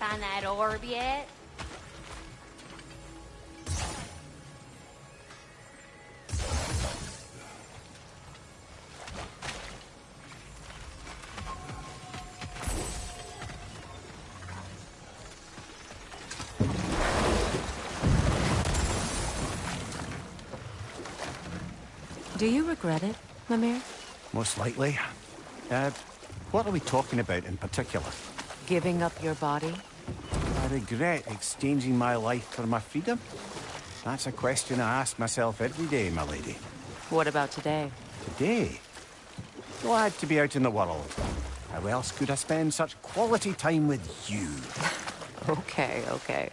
find that orb yet? Do you regret it, Mimir? Most likely. What are we talking about in particular? Giving up your body? I regret exchanging my life for my freedom? That's a question I ask myself every day, my lady. What about today? Today? Glad to be out in the world. How else could I spend such quality time with you? Okay, okay.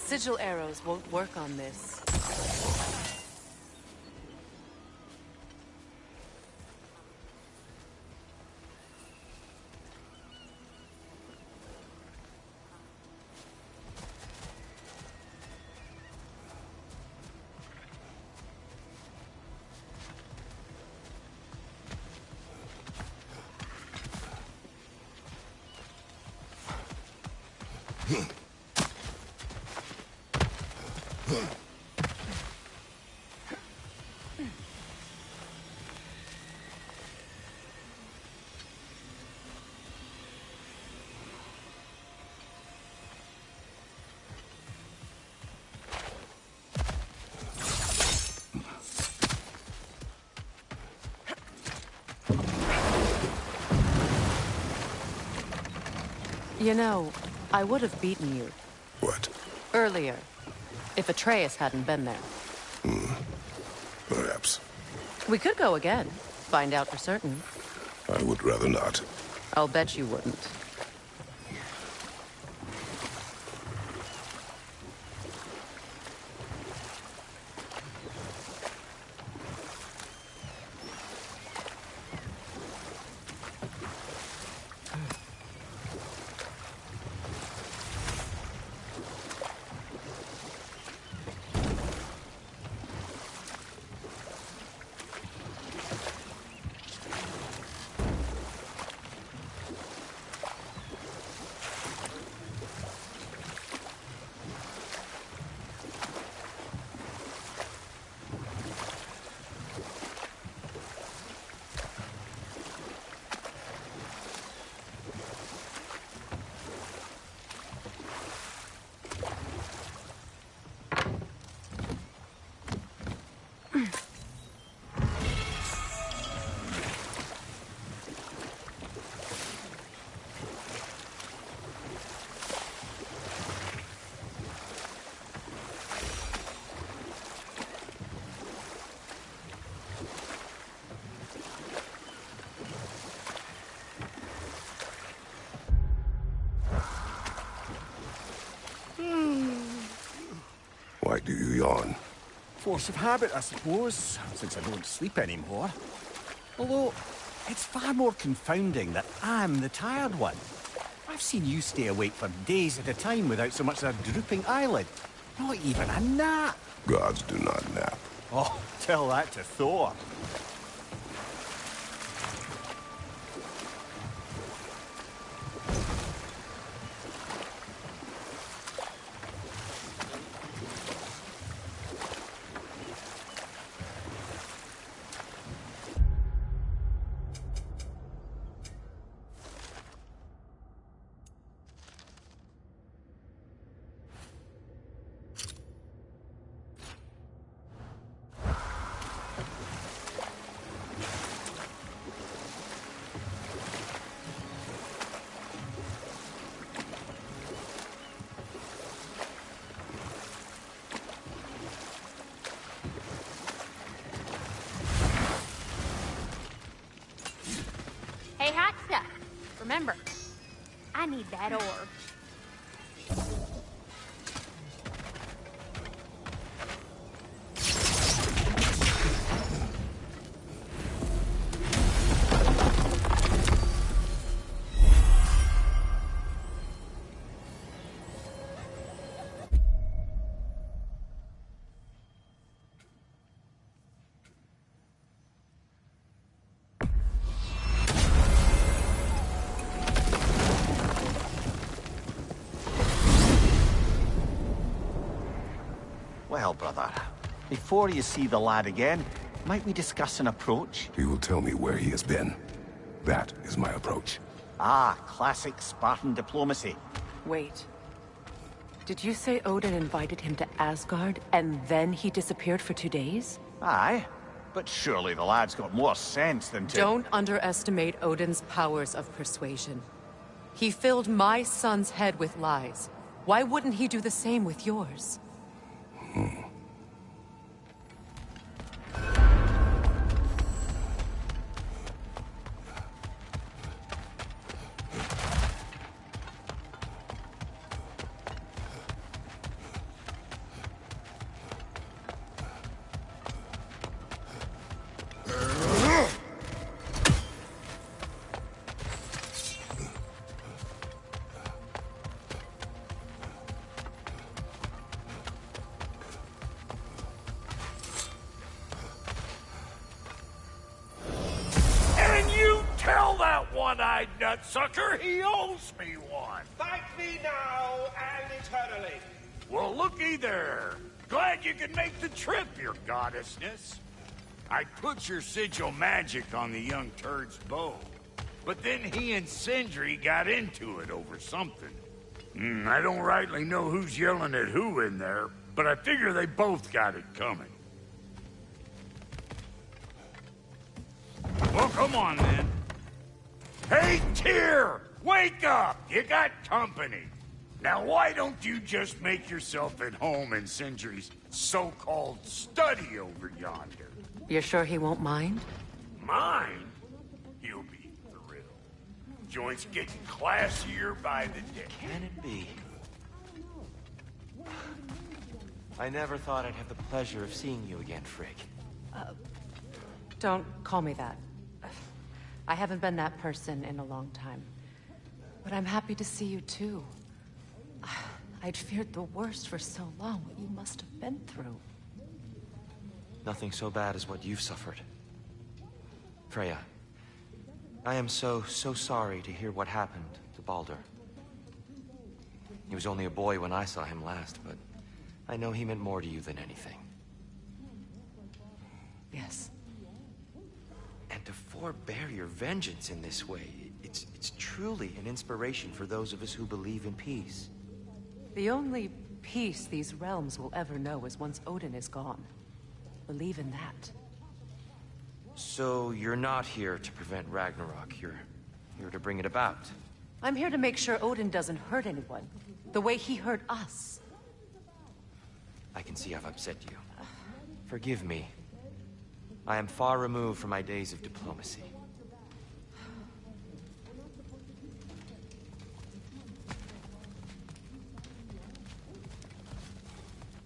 Sigil arrows won't work on this. You know, I would have beaten you. What? Earlier, if Atreus hadn't been there. Perhaps. We could go again, find out for certain. I would rather not. I'll bet you wouldn't. Why do you yawn? Force of habit, I suppose, since I don't sleep anymore. Although, it's far more confounding that I'm the tired one. I've seen you stay awake for days at a time without so much as a drooping eyelid. Not even a nap. Gods do not nap. Oh, tell that to Thor. need that ore. Well, brother, before you see the lad again, might we discuss an approach? He will tell me where he has been. That is my approach. Ah, classic Spartan diplomacy. Wait. Did you say Odin invited him to Asgard, and then he disappeared for 2 days? Aye, but surely the lad's got more sense than to... Don't underestimate Odin's powers of persuasion. He filled my son's head with lies. Why wouldn't he do the same with yours? And you tell that one-eyed nutsucker he owes me one. Thank me now and eternally. Well, looky there. Glad you could make the trip, your goddessness. I put your sigil magic on the young turd's bow, but then he and Sindri got into it over something. I don't rightly know who's yelling at who in there, but I figure they both got it coming. Well, come on, then. Hey, Tyr! Wake up! You got company. Now, why don't you just make yourself at home in Sindri's so-called study over yonder? You're sure he won't mind? Mine? He'll be thrilled. Joint's getting classier by the day. Can it be? I never thought I'd have the pleasure of seeing you again, Frigg. Don't call me that. I haven't been that person in a long time. But I'm happy to see you too. I'd feared the worst for so long, what you must have been through. Nothing so bad as what you've suffered. Freya, I am so sorry to hear what happened to Baldur. He was only a boy when I saw him last, but I know he meant more to you than anything. Yes. And to forbear your vengeance in this way, it's truly an inspiration for those of us who believe in peace. The only peace these realms will ever know is once Odin is gone. Believe in that. So you're not here to prevent Ragnarok, you're here to bring it about. I'm here to make sure Odin doesn't hurt anyone, the way he hurt us. I can see I've upset you. Forgive me. I am far removed from my days of diplomacy.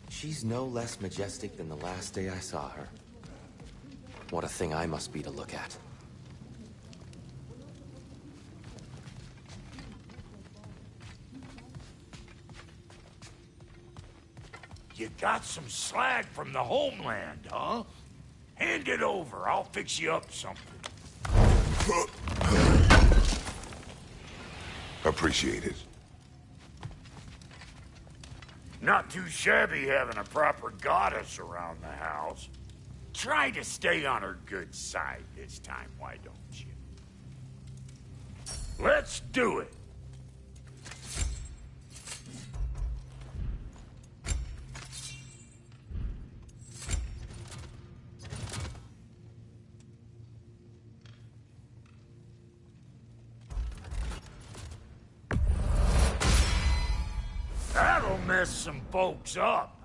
She's no less majestic than the last day I saw her. What a thing I must be to look at. You got some slag from the homeland, huh? Hand it over. I'll fix you up something. Appreciate it. Not too shabby having a proper goddess around the house. Try to stay on her good side this time, why don't you? Let's do it. That'll mess some folks up.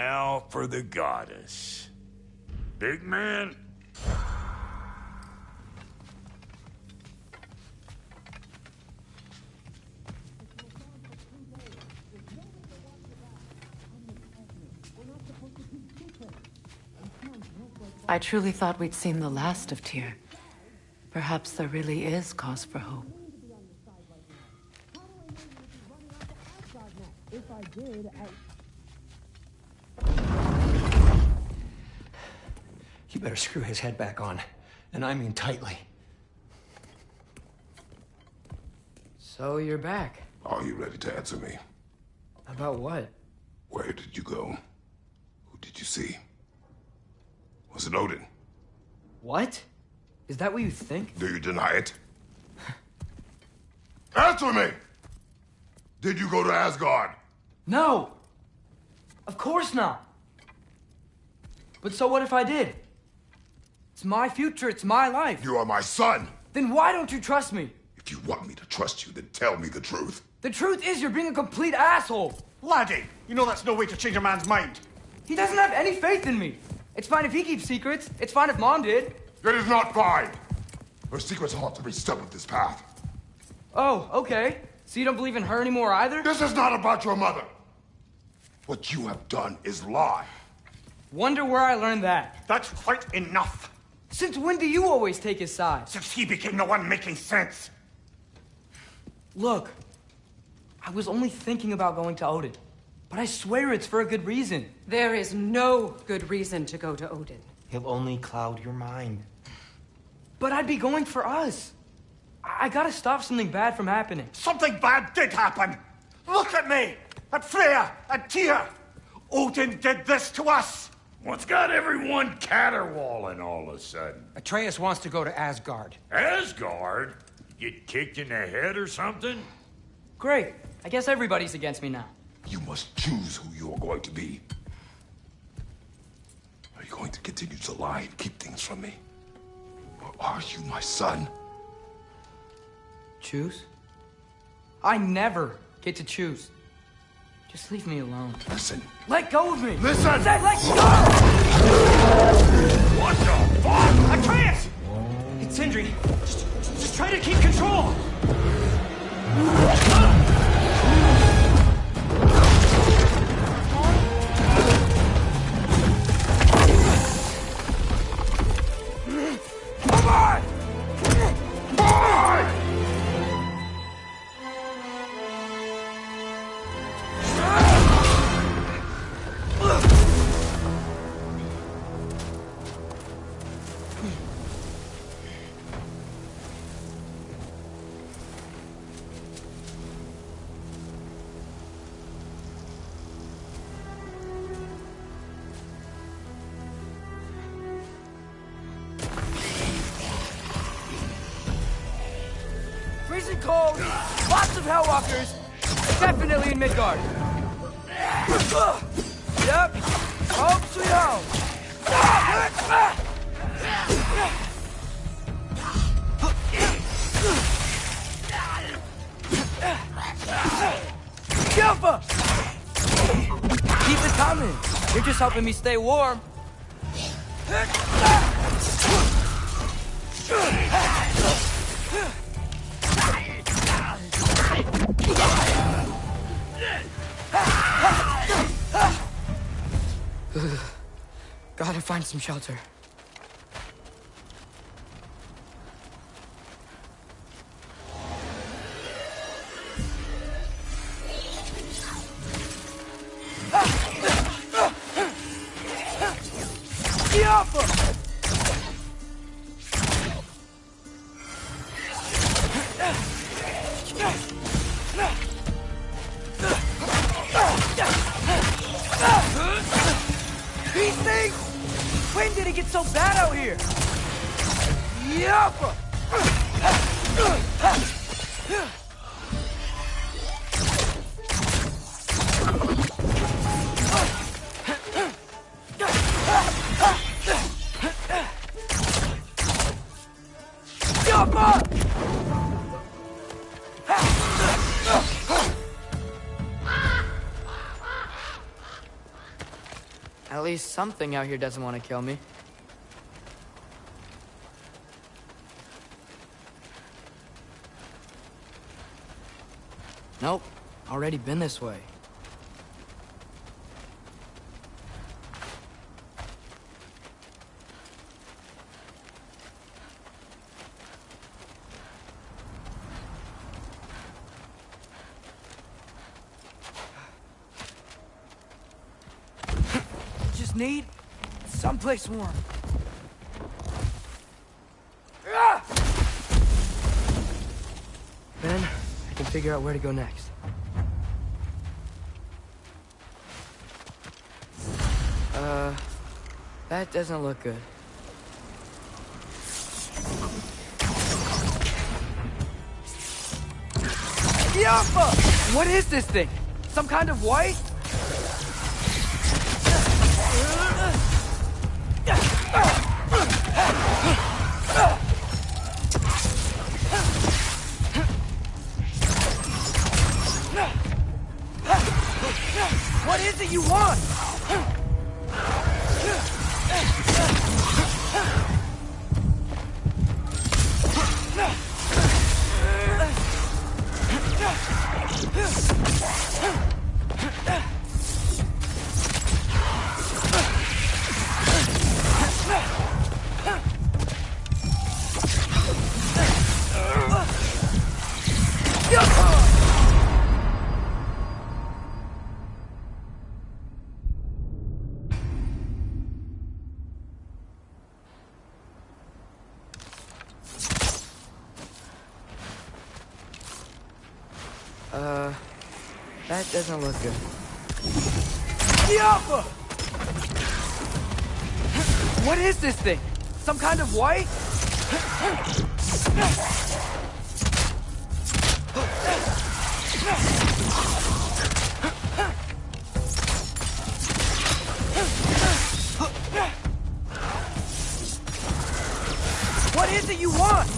Now for the goddess. Big man? I truly thought we'd seen the last of Tyr. Perhaps there really is cause for hope. You better screw his head back on, and I mean tightly. So you're back. Are you ready to answer me? About what? Where did you go? Who did you see? Was it Odin? What? Is that what you think? Do you deny it? Answer me! Did you go to Asgard? No! Of course not! But so what if I did? It's my future, it's my life. You are my son! Then why don't you trust me? If you want me to trust you, then tell me the truth. The truth is you're being a complete asshole! Laddie, you know that's no way to change a man's mind. He doesn't have any faith in me. It's fine if he keeps secrets. It's fine if Mom did. It is not fine! Her secrets haunt every step of this path. Oh, okay. So you don't believe in her anymore either? This is not about your mother! What you have done is lie. Wonder where I learned that. That's quite enough. Since when do you always take his side? Since he became the one making sense. Look, I was only thinking about going to Odin. But I swear it's for a good reason. There is no good reason to go to Odin. He'll only cloud your mind. But I'd be going for us. I gotta stop something bad from happening. Something bad did happen. Look at me, at Freya, at Tyr. Odin did this to us. What's got everyone caterwauling all of a sudden? Atreus wants to go to Asgard. Asgard? You get kicked in the head or something? Great. I guess everybody's against me now. You must choose who you are going to be. Are you going to continue to lie and keep things from me? Or are you my son? Choose? I never get to choose. Just leave me alone. Listen. Let go of me! Listen! I said let go! What the fuck? Atreus! It's Sindri. Just try to keep control. Come on! Come on! Freezing cold, lots of Hellwalkers, definitely in Midgard. Yep, home sweet home. Alpha! Keep it coming. You're just helping me stay warm. Gotta find some shelter. These things! When did it get so bad out here? Yup! At least something out here doesn't want to kill me. Nope. Already been this way. Just need someplace warm. Then I can figure out where to go next. That doesn't look good. Yappa! What is this thing? Some kind of white? What is it you want? That doesn't look good. Yappa! What is this thing? Some kind of white? What is it you want?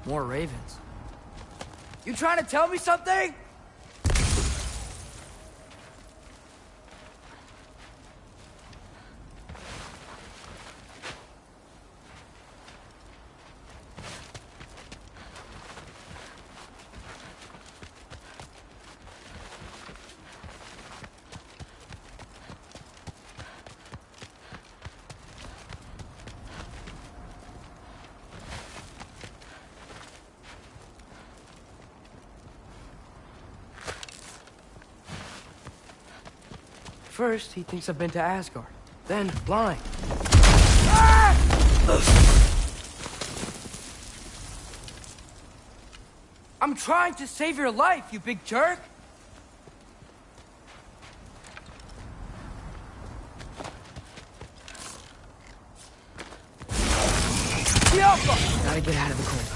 More ravens. You trying to tell me something? First, he thinks I've been to Asgard. Then, lying. I'm trying to save your life, you big jerk! Gotta get out of the cold.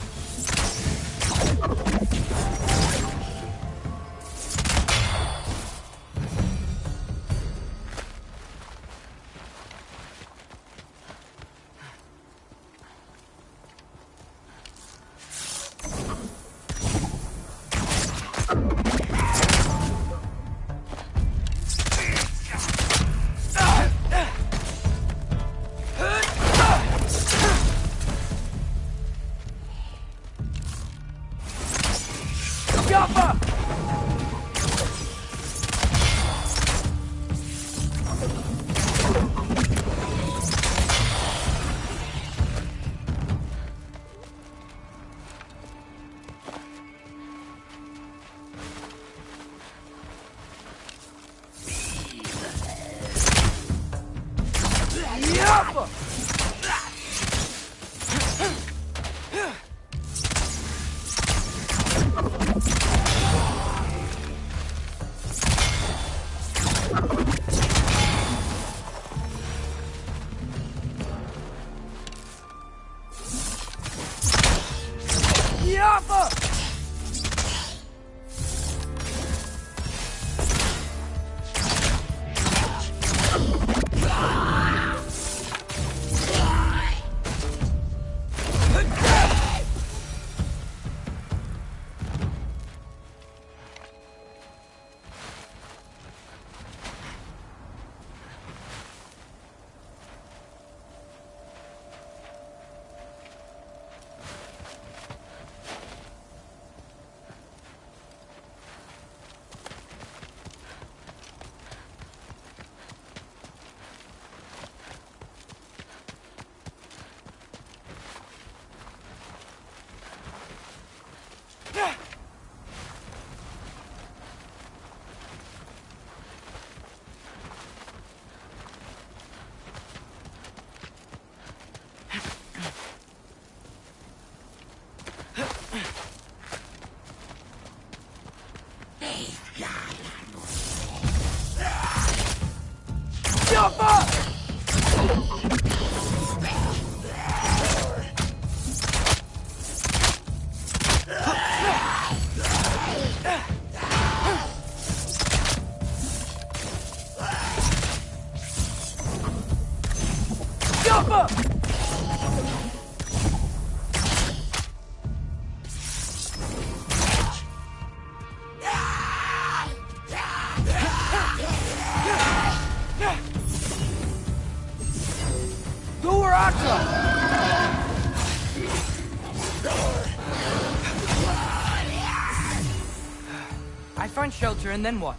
I find shelter, and then what?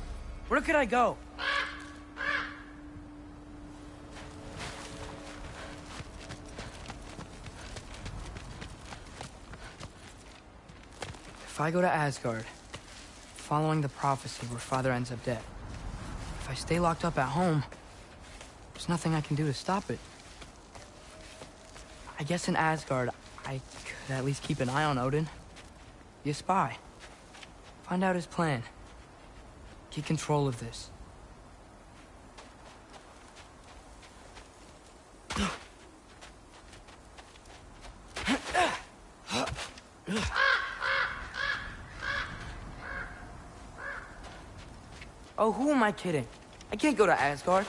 Where could I go? If I go to Asgard, following the prophecy where Father ends up dead, if I stay locked up at home, there's nothing I can do to stop it. I guess in Asgard, I could at least keep an eye on Odin. Be a spy. Find out his plan. Get control of this. Oh, who am I kidding? I can't go to Asgard.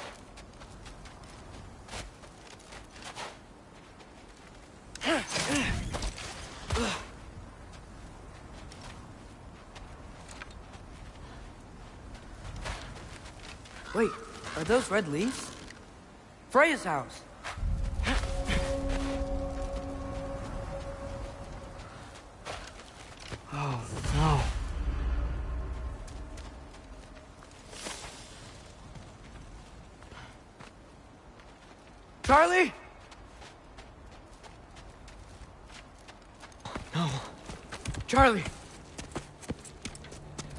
Wait, are those red leaves? Freya's house. Oh, no. Charlie? No. Charlie.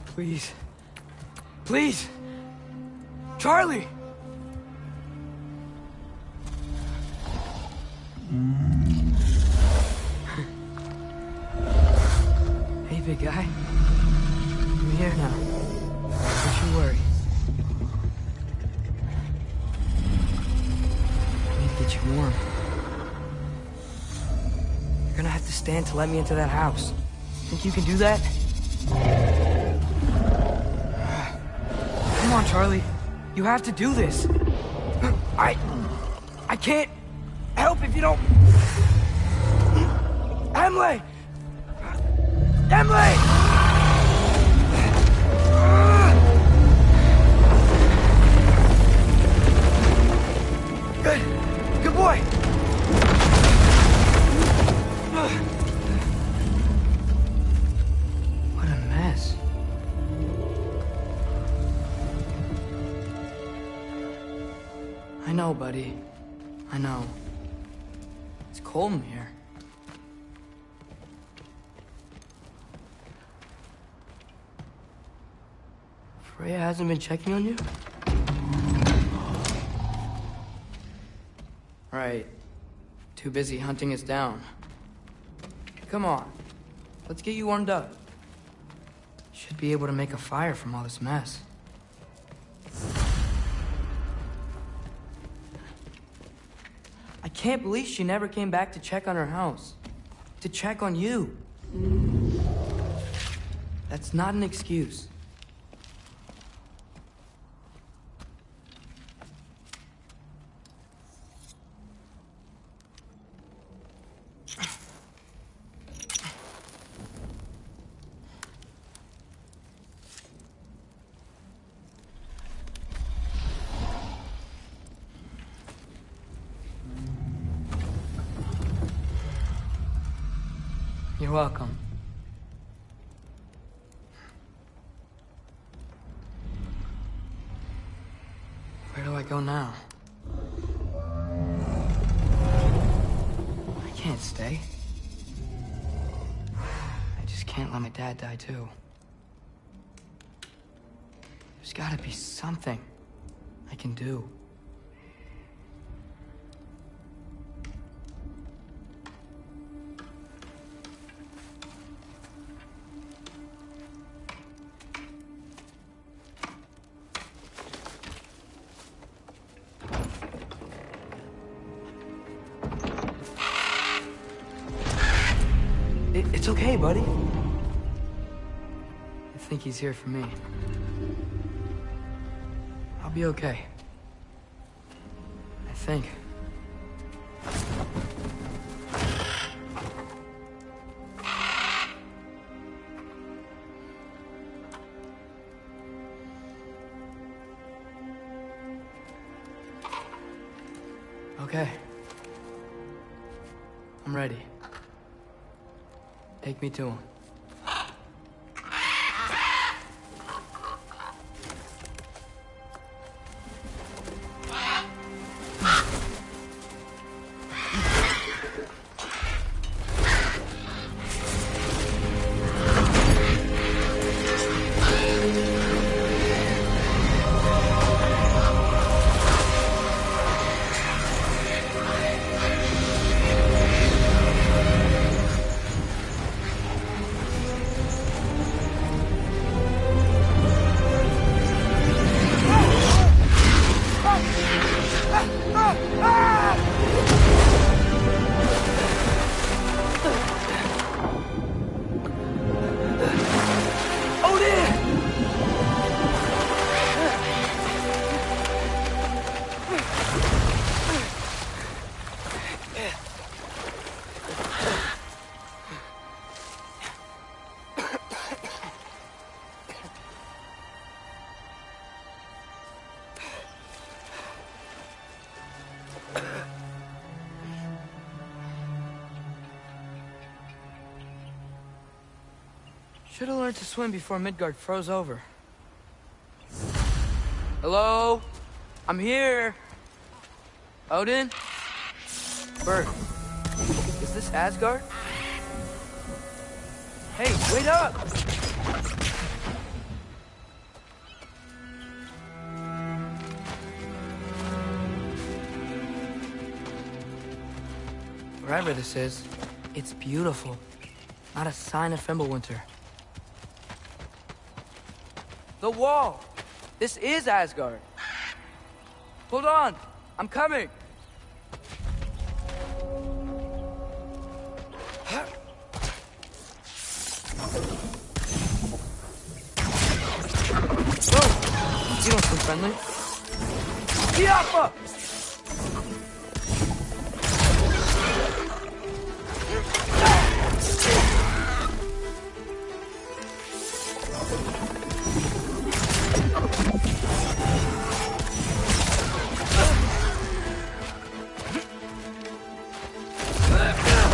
Please. Please. Charlie! Hey, big guy. I'm here now. Don't you worry. I need to get you warm. You're gonna have to stand to let me into that house. Think you can do that? Come on, Charlie. You have to do this. I can't help if you don't... Emily! Emily! Good boy! What a mess. I know, buddy. I know. It's cold in here. Freya hasn't been checking on you? Right. Too busy hunting us down. Come on. Let's get you warmed up. Should be able to make a fire from all this mess. I can't believe she never came back to check on her house. To check on you. That's not an excuse. You're welcome. Where do I go now? I can't stay. I just can't let my dad die too. There's gotta be something I can do. It's okay, buddy. I think he's here for me. I'll be okay. I think. Okay. I'm ready. Take me to him. Should have learned to swim before Midgard froze over. Hello? I'm here. Odin? Bert. Is this Asgard? Hey, wait up! Wherever this is, it's beautiful. Not a sign of Fimbulwinter. The wall! This is Asgard. Hold on! I'm coming! Whoa! You don't seem friendly. Yappa!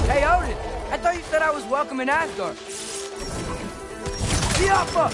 Hey, Odin! I thought you said I was welcome in Asgard. Yappa!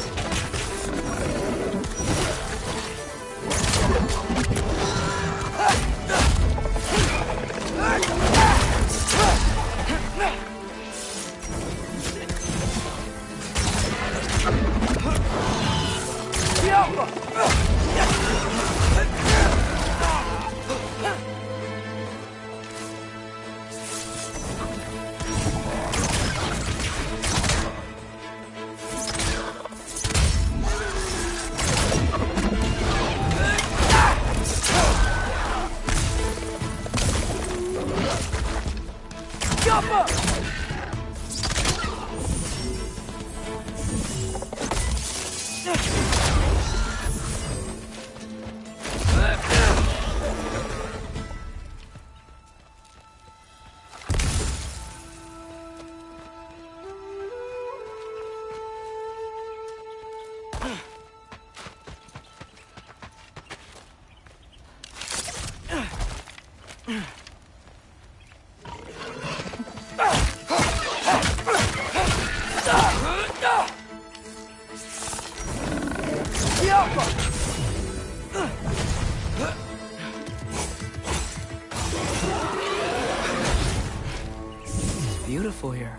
It's beautiful here.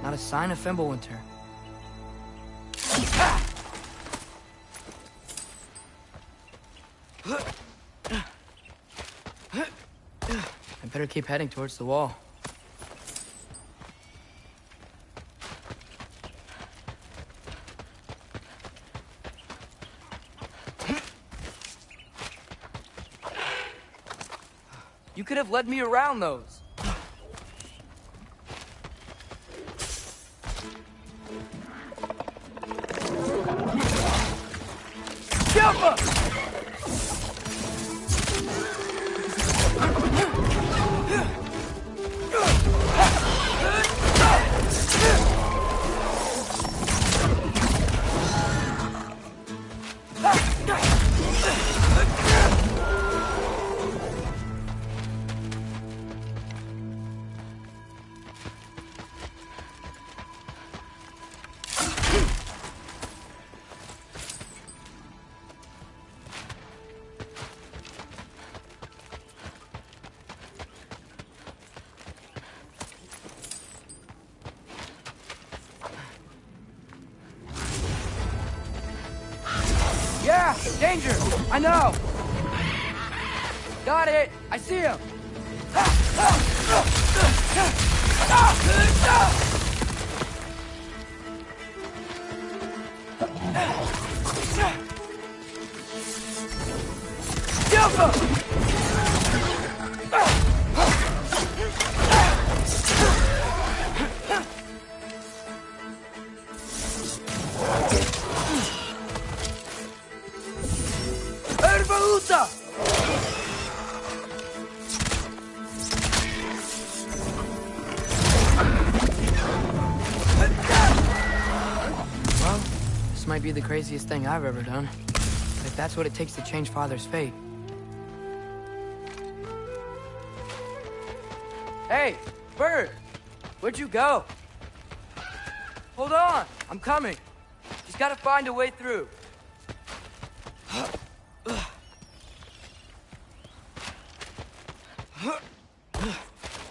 Not a sign of Fimbulwinter. I better keep heading towards the wall. You could have led me around those. Jump! Yeah, danger! I know! Got it! I see him! Well, this might be the craziest thing I've ever done. If that's what it takes to change Father's fate. Hey, Bird! Where'd you go? Hold on! I'm coming! Just gotta find a way through.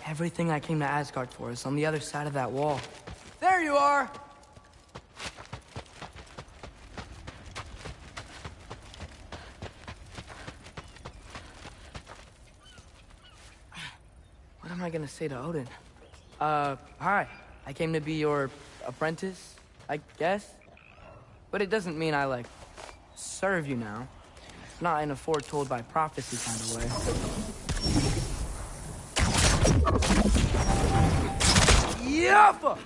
Everything I came to Asgard for is on the other side of that wall. There you are! What am am I gonna say to Odin? Hi. I came to be your apprentice, I guess? But it doesn't mean I, like, serve you now. Not in a foretold by prophecy kind of way. Yappa!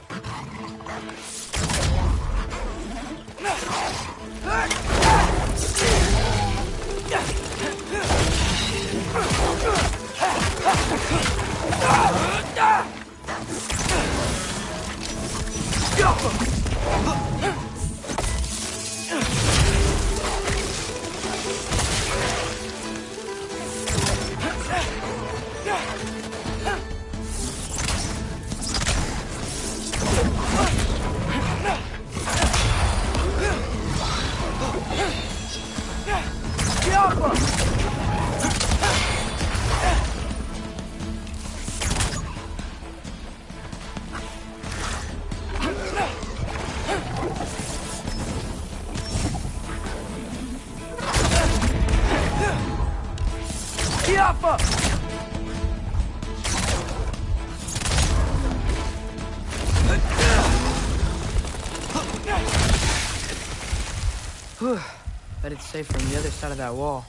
Bet it's safer on the other side of that wall.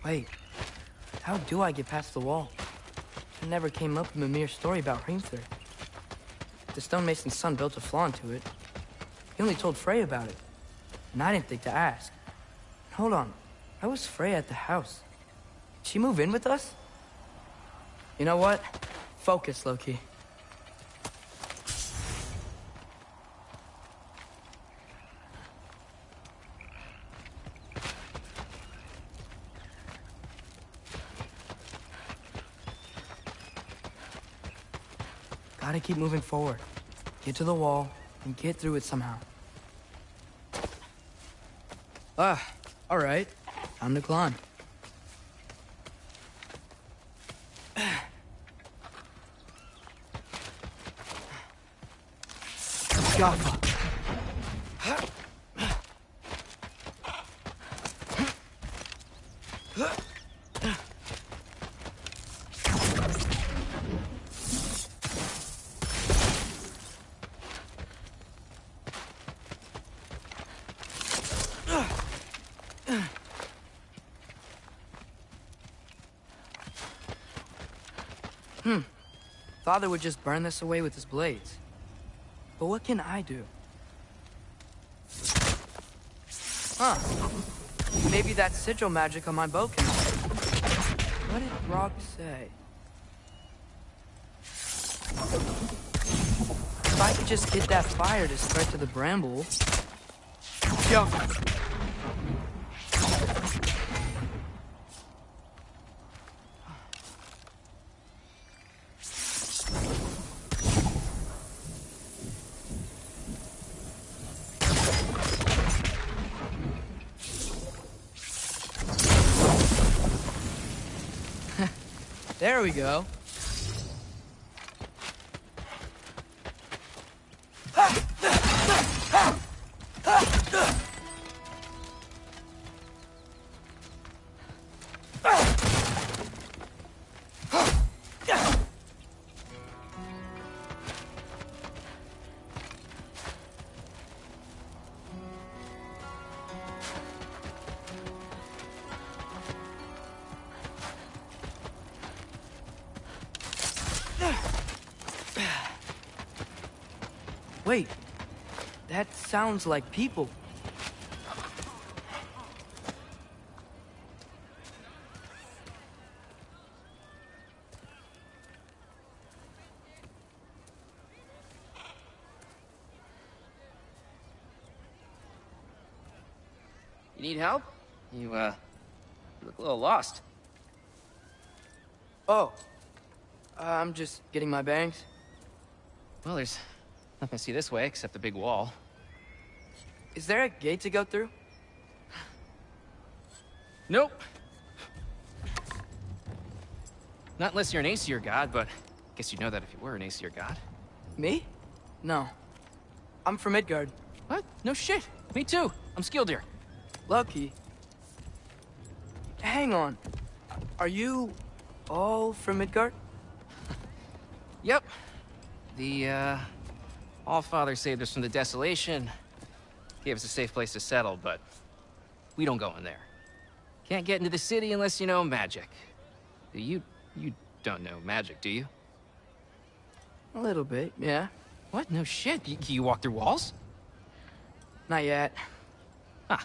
Wait, how do I get past the wall? I never came up with a mere story about Hrimthur. The stonemason's son built a flaw into it. He only told Freya about it, and I didn't think to ask. Hold on, how was Freya at the house? Did she move in with us? You know what? Focus, Loki. Gotta keep moving forward. Get to the wall and get through it somehow. All right. Time to climb. Gaffa. Father would just burn this away with his blades. But what can I do? Huh. Maybe that sigil magic on my bow can help. What did Brog say? If I could just get that fire to spread to the bramble... Yo! There we go. Wait, that sounds like people. You need help? You look a little lost. Oh, I'm just getting my bangs. Well, there's nothing to see this way except the big wall. Is there a gate to go through? Nope. Not unless you're an Aesir god, but I guess you'd know that if you were an Aesir god. Me? No. I'm from Midgard. What? No shit. Me too. I'm Skildir. Lucky. Hang on. Are you all from Midgard? Yep. The, All-Father saved us from the desolation. Gave us a safe place to settle, but we don't go in there. Can't get into the city unless you know magic. You don't know magic, do you? A little bit, yeah. What? No shit. You walk through walls? Not yet. Huh.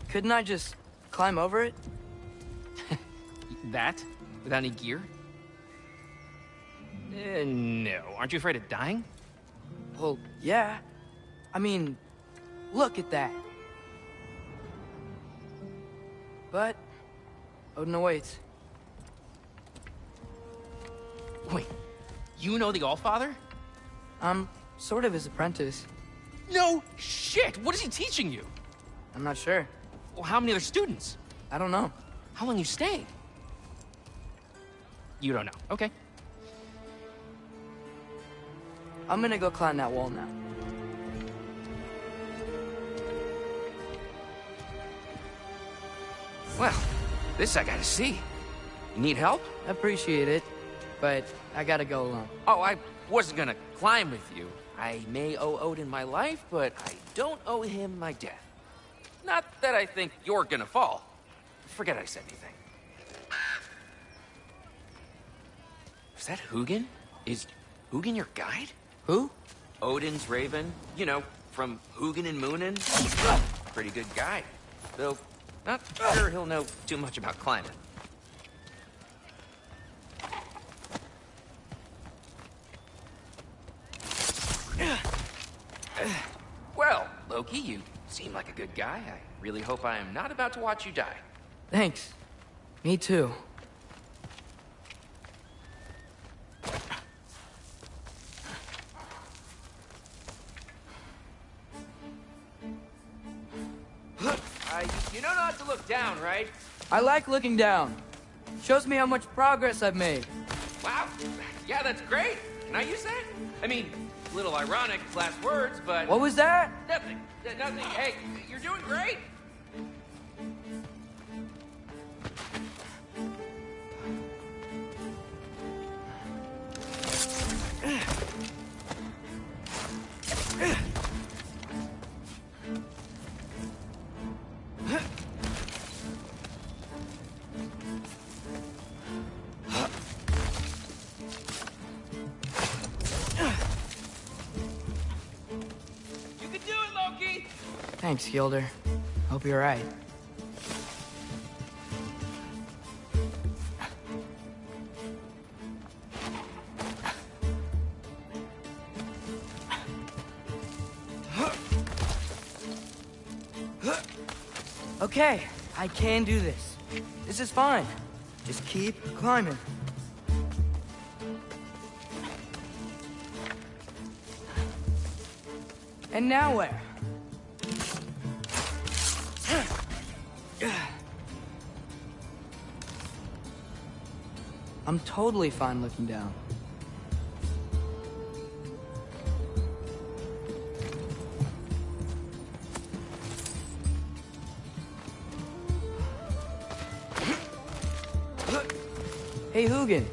Couldn't I just climb over it? That? Without any gear? No. Aren't you afraid of dying? Well, yeah. I mean, look at that. But Odin awaits. Wait, you know the Allfather? I'm sort of his apprentice. No shit! What is he teaching you? I'm not sure. Well, how many other students? I don't know. How long you stayed? You don't know. Okay. I'm gonna go climb that wall now. Well, this I gotta see. You need help? Appreciate it, but I gotta go alone. Oh, I wasn't gonna climb with you. I may owe Odin my life, but I don't owe him my death. Not that I think you're gonna fall. Forget I said anything. Is that Hugin? Is Hugin your guide? Who? Odin's raven. You know, from Hugin and Moonin. Pretty good guy. Though, not sure he'll know too much about climbing. Well, Loki, you seem like a good guy. I really hope I am not about to watch you die. Thanks. Me too. You know not to look down, right? I like looking down. Shows me how much progress I've made. Wow. Yeah, that's great. Can I use that? I mean, a little ironic, last words, but... What was that? Nothing. Nothing. Hey, you're doing great. Thanks, Gilder. Hope you're right. Okay, I can do this. This is fine. Just keep climbing. And now where? I'm totally fine looking down. Hey, Hugin.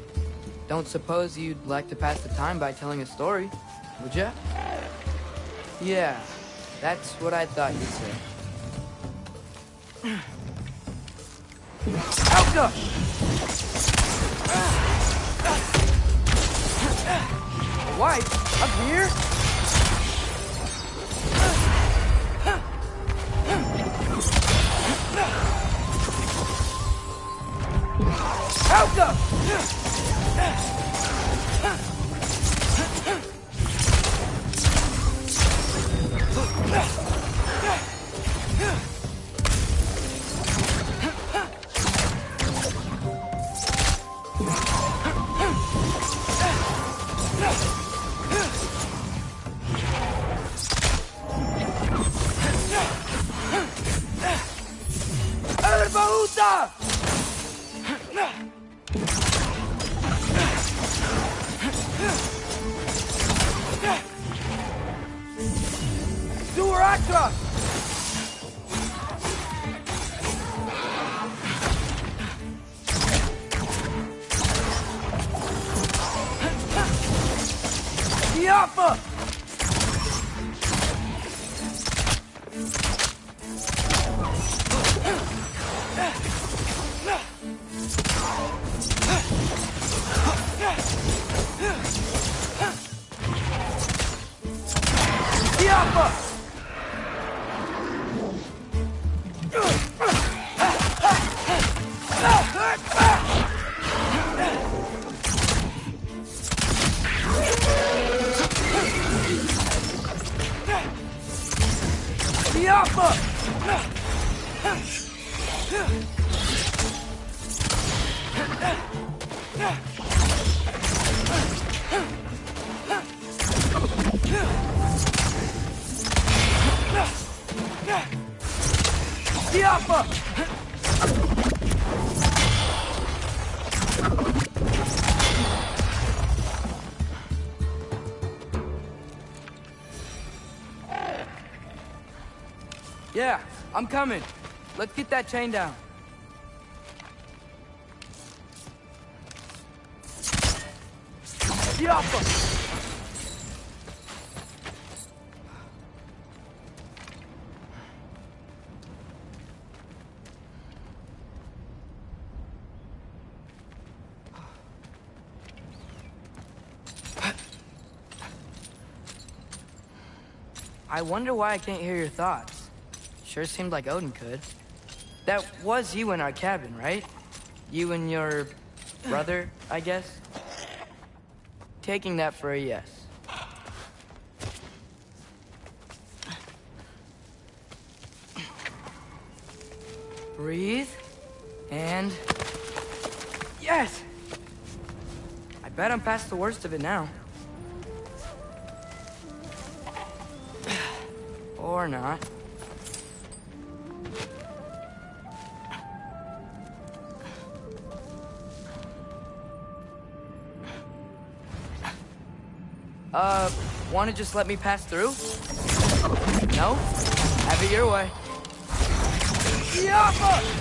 Don't suppose you'd like to pass the time by telling a story, would ya? Yeah, that's what I thought you'd say. Alka! Wife, up here? Alka! Yeah, I'm coming. Let's get that chain down. Yappa! I wonder why I can't hear your thoughts. Sure seemed like Odin could. That was you in our cabin, right? You and your brother, I guess? Taking that for a yes. Breathe. And... yes! I bet I'm past the worst of it now. Or not. Wanna just let me pass through? No? Have it your way. Yappa!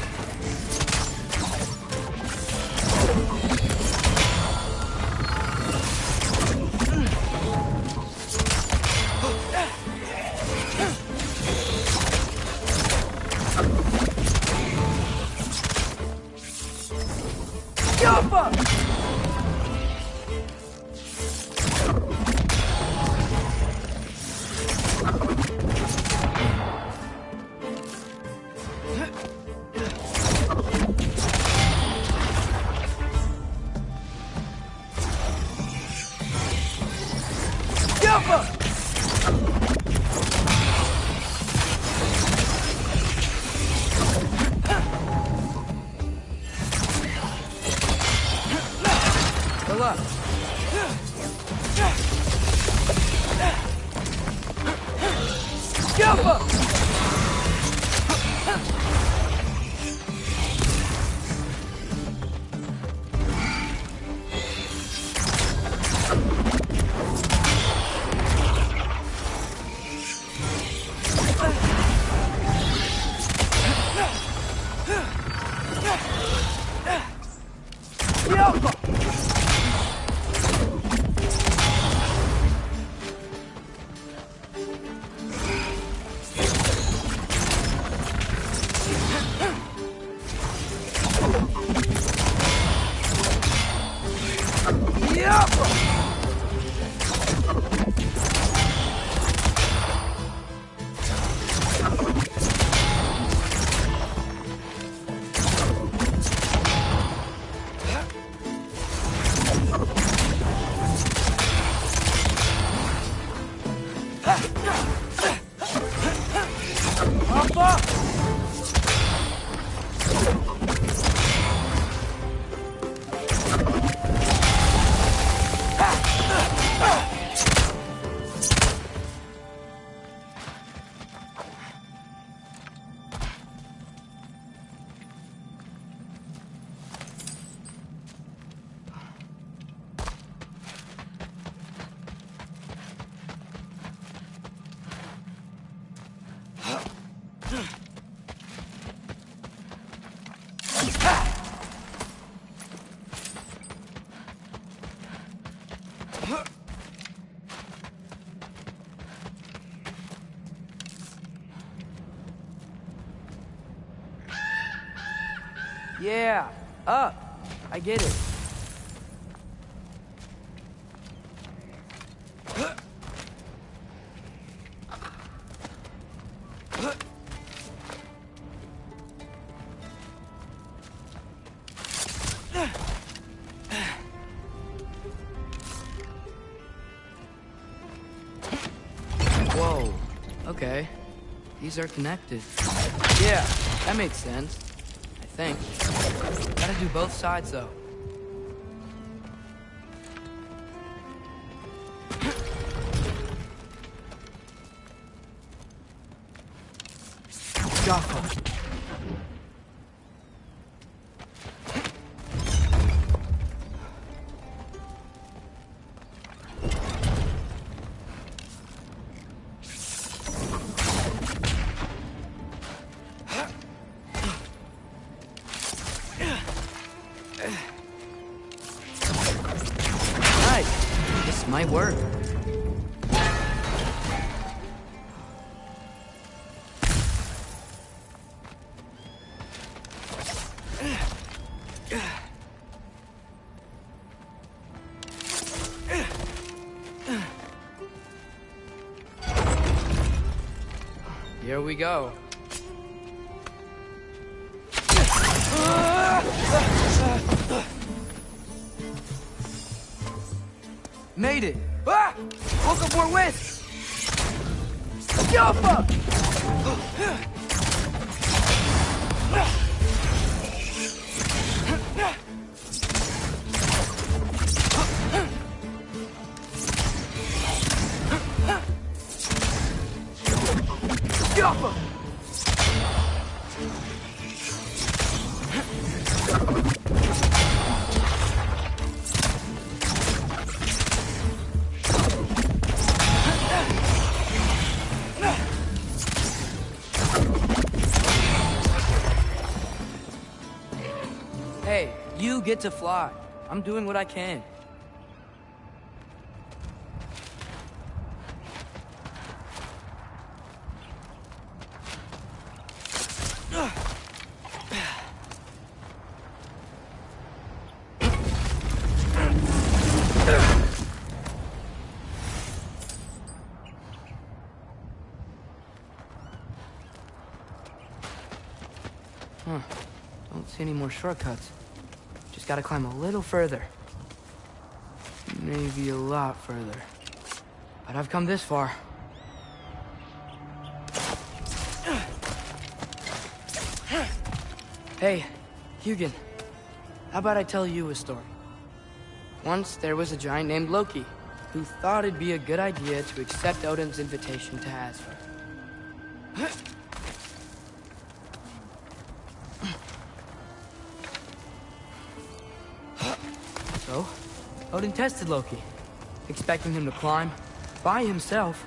Yeah, up. I get it. Whoa, okay. These are connected. Yeah, that makes sense. think. Gotta do both sides, though. Jaffa. This might work. Here we go. Made it! Ah! Woke up more wits! Jump up! Jump up! Hey, you get to fly. I'm doing what I can. Huh. Don't see any more shortcuts. Just gotta climb a little further. Maybe a lot further. But I've come this far. Hey, Hugin. How about I tell you a story? Once there was a giant named Loki who thought it'd be a good idea to accept Odin's invitation to Asgard. So, Odin tested Loki, expecting him to climb, by himself,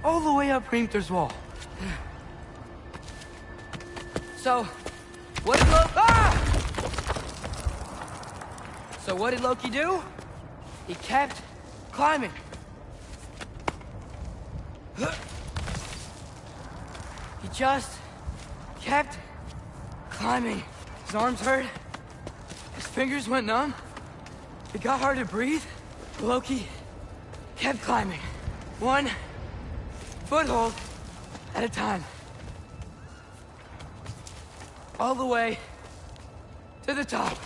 all the way up Hrimthur's wall. So, what did Loki do? He kept climbing. He just kept climbing. His arms hurt, his fingers went numb. It got hard to breathe. Loki kept climbing. One foothold at a time. All the way to the top.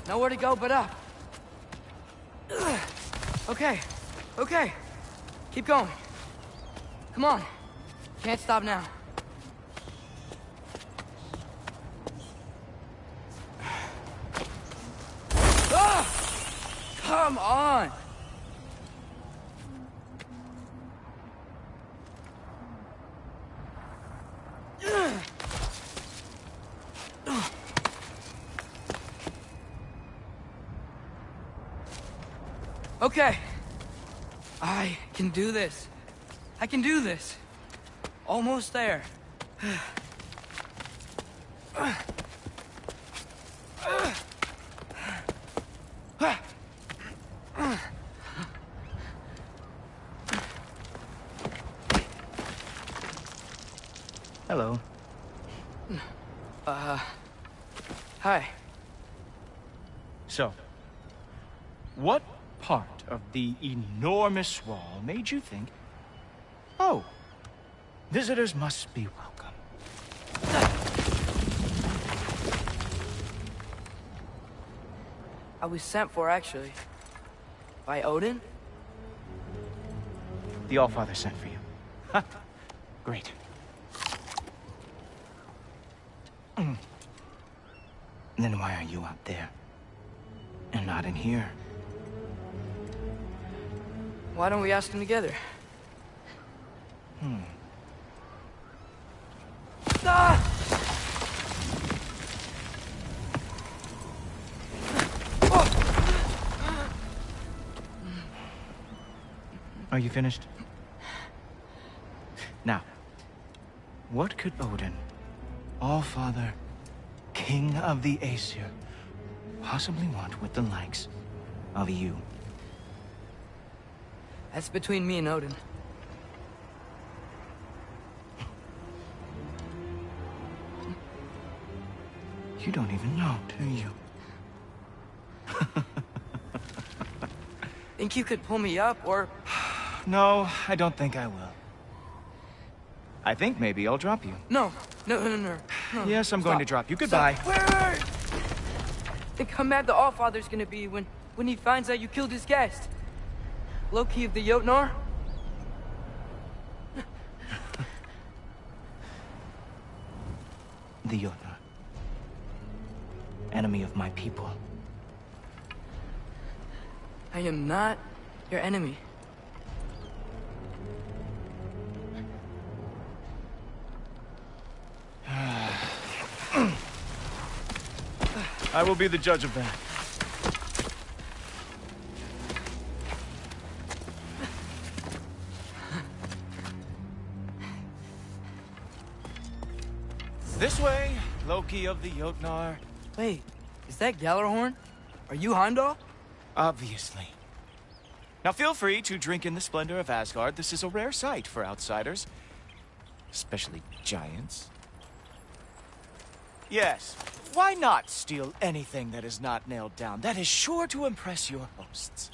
Nowhere to go but up. Okay, okay. Keep going. Come on. Can't stop now. Come on! Okay. I can do this. I can do this. Almost there. Hello. Hi. So, what part of the enormous wall made you think, oh, visitors must be welcome? I was sent for, actually. By Odin? The Allfather sent for you. Ha! Great. Then why are you out there? And not in here? Why don't we ask them together? Ah! Are you finished? Now, what could Odin, All-Father, King of the Aesir, possibly want with the likes of you? That's between me and Odin. You don't even know, do you? Think you could pull me up, or... No, I don't think I will. I think maybe I'll drop you. No. Yes, I'm going to drop you. Goodbye. Wait! Think how mad the Allfather's gonna be when he finds out you killed his guest. Loki of the Jotnar? The Jotnar. Enemy of my people. I am not your enemy. I will be the judge of that. This way, Loki of the Jotnar. Wait, is that Gjallarhorn? Are you Heimdall? Obviously. Now feel free to drink in the splendor of Asgard. This is a rare sight for outsiders. Especially giants. Yes, why not steal anything that is not nailed down? That is sure to impress your hosts.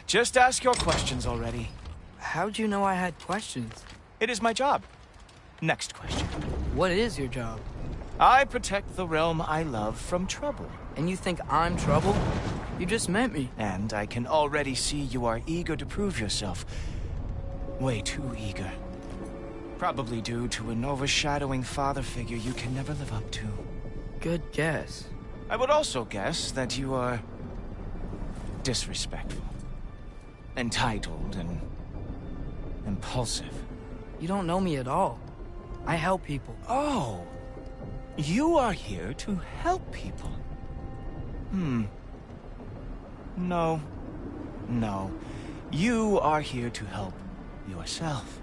Just ask your questions already. How'd you know I had questions? It is my job. Next question. What is your job? I protect the realm I love from trouble. And you think I'm trouble? You just met me. And I can already see you are eager to prove yourself. Way too eager. Probably due to an overshadowing father figure you can never live up to. Good guess. I would also guess that you are disrespectful, entitled, and impulsive. You don't know me at all. I help people. Oh, you are here to help people. No. You are here to help yourself.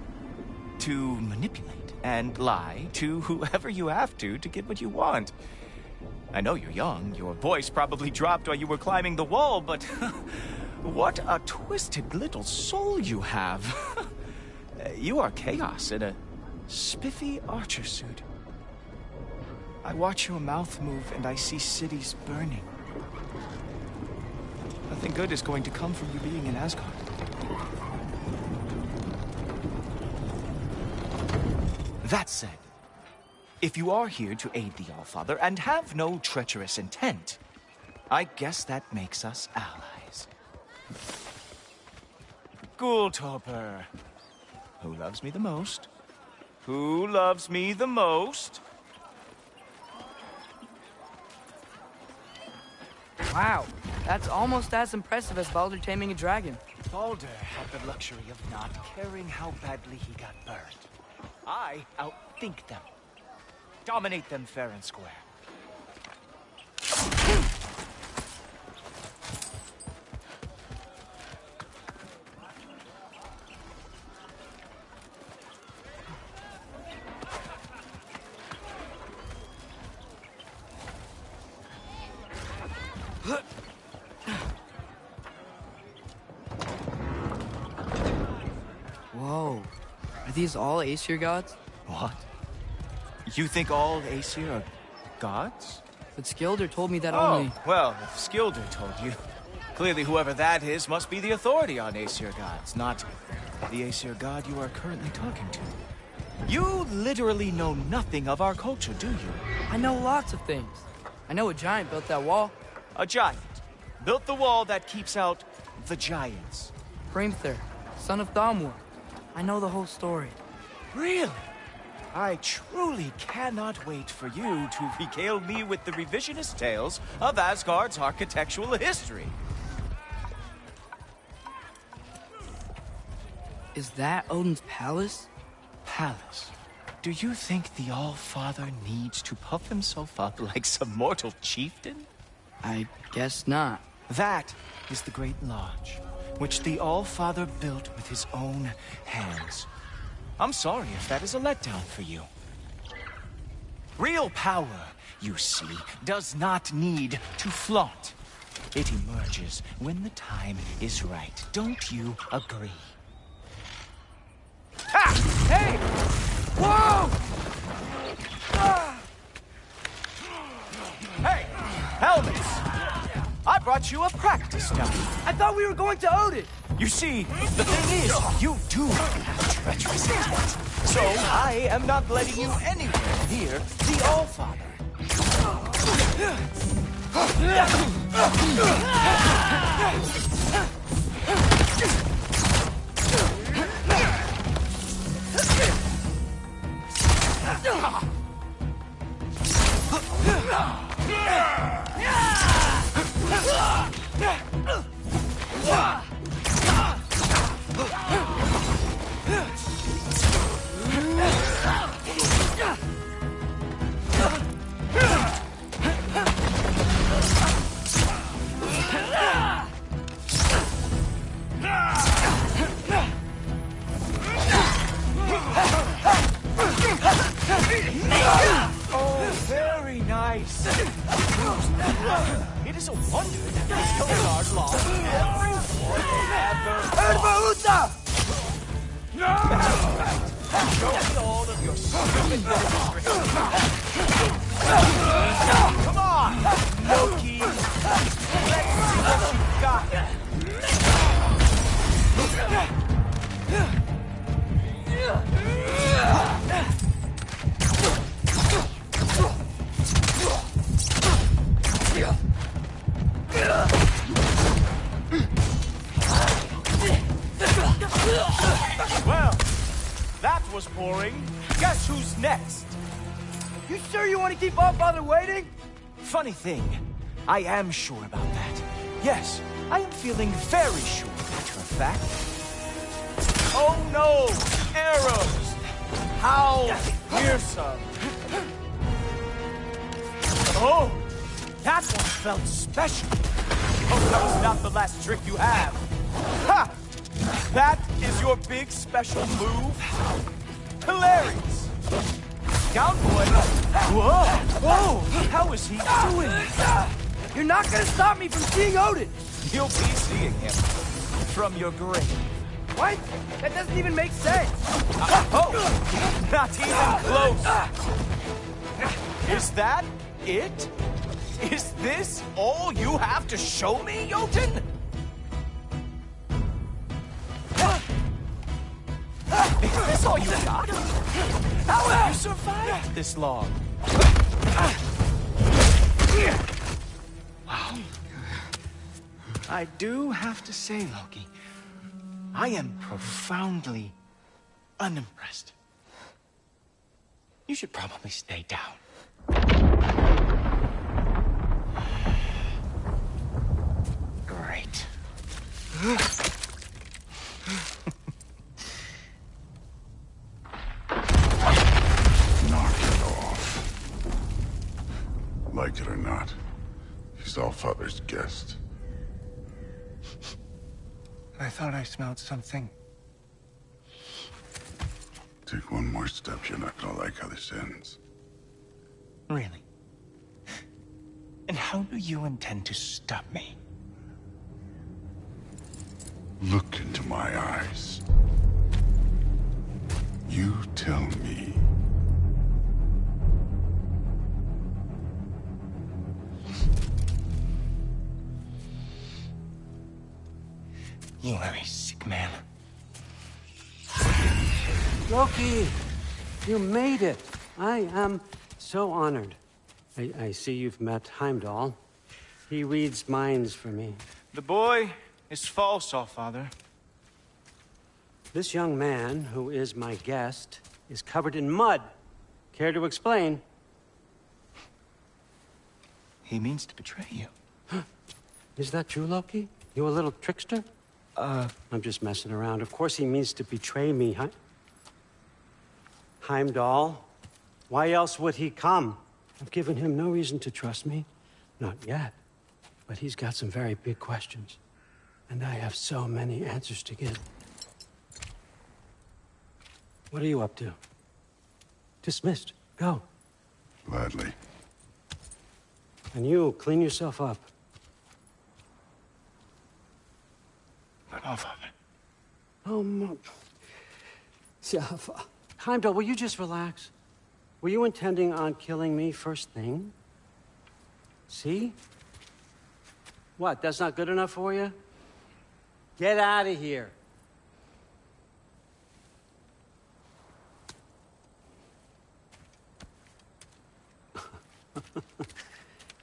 To manipulate and lie to whoever you have to get what you want. I know you're young. Your voice probably dropped while you were climbing the wall, but what a twisted little soul you have. You are chaos in a spiffy archer suit. I watch your mouth move and I see cities burning. Nothing good is going to come from you being in Asgard. That said, if you are here to aid the Allfather and have no treacherous intent, I guess that makes us allies. Ghoultoper. Who loves me the most? Who loves me the most? Wow, that's almost as impressive as Baldur taming a dragon. Baldur had the luxury of not caring how badly he got burned. I outthink them. Dominate them fair and square. Whoa, are these all Aesir gods? What? You think all Aesir are gods? But Skilder told me that Oh, only... well, if Skilder told you, clearly whoever that is must be the authority on Aesir gods, not the Aesir god you are currently talking to. You literally know nothing of our culture, do you? I know lots of things. I know a giant built that wall. A giant built the wall that keeps out the giants. Hrimthur, son of Thamur. I know the whole story. Really? I truly cannot wait for you to regale me with the revisionist tales of Asgard's architectural history. Is that Odin's palace? Palace? Do you think the All-Father needs to puff himself up like some mortal chieftain? I guess not. That is the Great Lodge, which the All-Father built with his own hands. I'm sorry if that is a letdown for you. Real power, you see, does not need to flaunt. It emerges when the time is right. Don't you agree? Ha! Hey! Whoa! Ah! Hey! Helmets! I brought you a practice dummy. I thought we were going to Odin! You see, the thing is, you do have a treacherous intent. So I am not letting you anywhere near the All-Father. Oh, very nice. It is a wonder that this Hildard lost everyone ever. No! Show me all of your stupid Come on, Loki. Let's see what you got. Well, that was boring. Guess who's next? You sure you want to keep All-Father waiting? Funny thing, I am sure about that. Yes, I am feeling very sure, matter of fact. Oh no! Arrows! How fearsome! Oh! That one felt special! Oh, that was not the last trick you have! Ha! That is your big special move? Hilarious! Down, boy! Whoa! Whoa! How is he doing it? You're not gonna stop me from seeing Odin! You'll be seeing him from your grave. What? That doesn't even make sense! Oh! Not even close! Is that it? Is this all you have to show me, Jotun? Is this all you got? How have you survived this long? Wow. I do have to say, Loki, I am profoundly unimpressed. You should probably stay down. Great. Knock it off. Like it or not, he's All-Father's guest. I thought I smelled something. Take one more step, you're not gonna like how this ends. Really? And how do you intend to stop me? Look into my eyes. You tell me. You are a sick man. Loki! You made it. I am so honored. I see you've met Heimdall. He reads minds for me. The boy is false, Allfather. This young man, who is my guest, is covered in mud. Care to explain? He means to betray you. Is that true, Loki? You a little trickster? I'm just messing around. Of course he means to betray me, huh? Heimdall? Why else would he come? I've given him no reason to trust me. Not yet. But he's got some very big questions. And I have so many answers to give. What are you up to? Dismissed. Go. Gladly. And you, clean yourself up. But Allfather. Oh, Heimdall, will you just relax? Were you intending on killing me first thing? See? What, that's not good enough for you? Get out of here.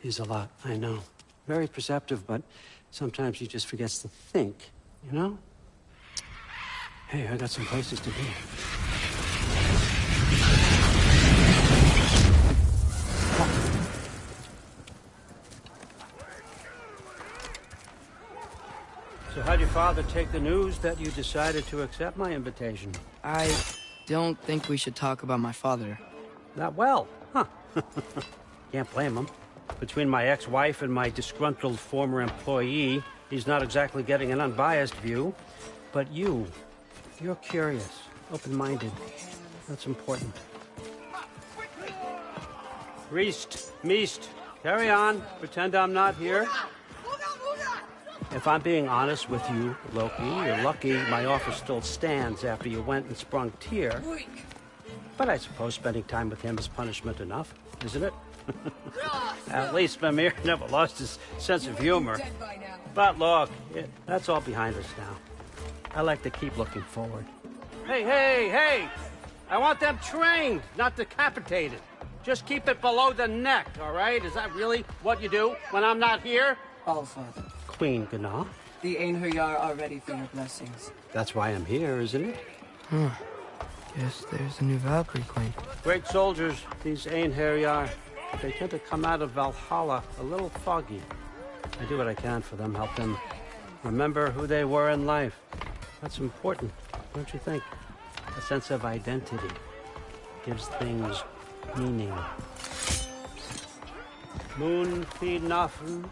He's a lot, I know. Very perceptive, but sometimes he just forgets to think, you know? Hey, I got some places to be. So how'd your father take the news that you decided to accept my invitation? I don't think we should talk about my father. Not well, huh? Can't blame him. Between my ex-wife and my disgruntled former employee, he's not exactly getting an unbiased view. But you're curious, open-minded. That's important. Meest, carry on. Pretend I'm not here. If I'm being honest with you, Loki, you're lucky my offer still stands after you went and sprung Tyr. But I suppose spending time with him is punishment enough, isn't it? At least Mimir never lost his sense of humor. But look, that's all behind us now. I like to keep looking forward. Hey! I want them trained, not decapitated. Just keep it below the neck, all right? Is that really what you do when I'm not here? Allfather. Queen Gná. The Einherjar are ready for your blessings. That's why I'm here, isn't it? Guess there's a new Valkyrie Queen. Great soldiers, these Einherjar. They tend to come out of Valhalla a little foggy. I do what I can for them, help them remember who they were in life. That's important, don't you think? A sense of identity gives things meaning. Moon Thinafen,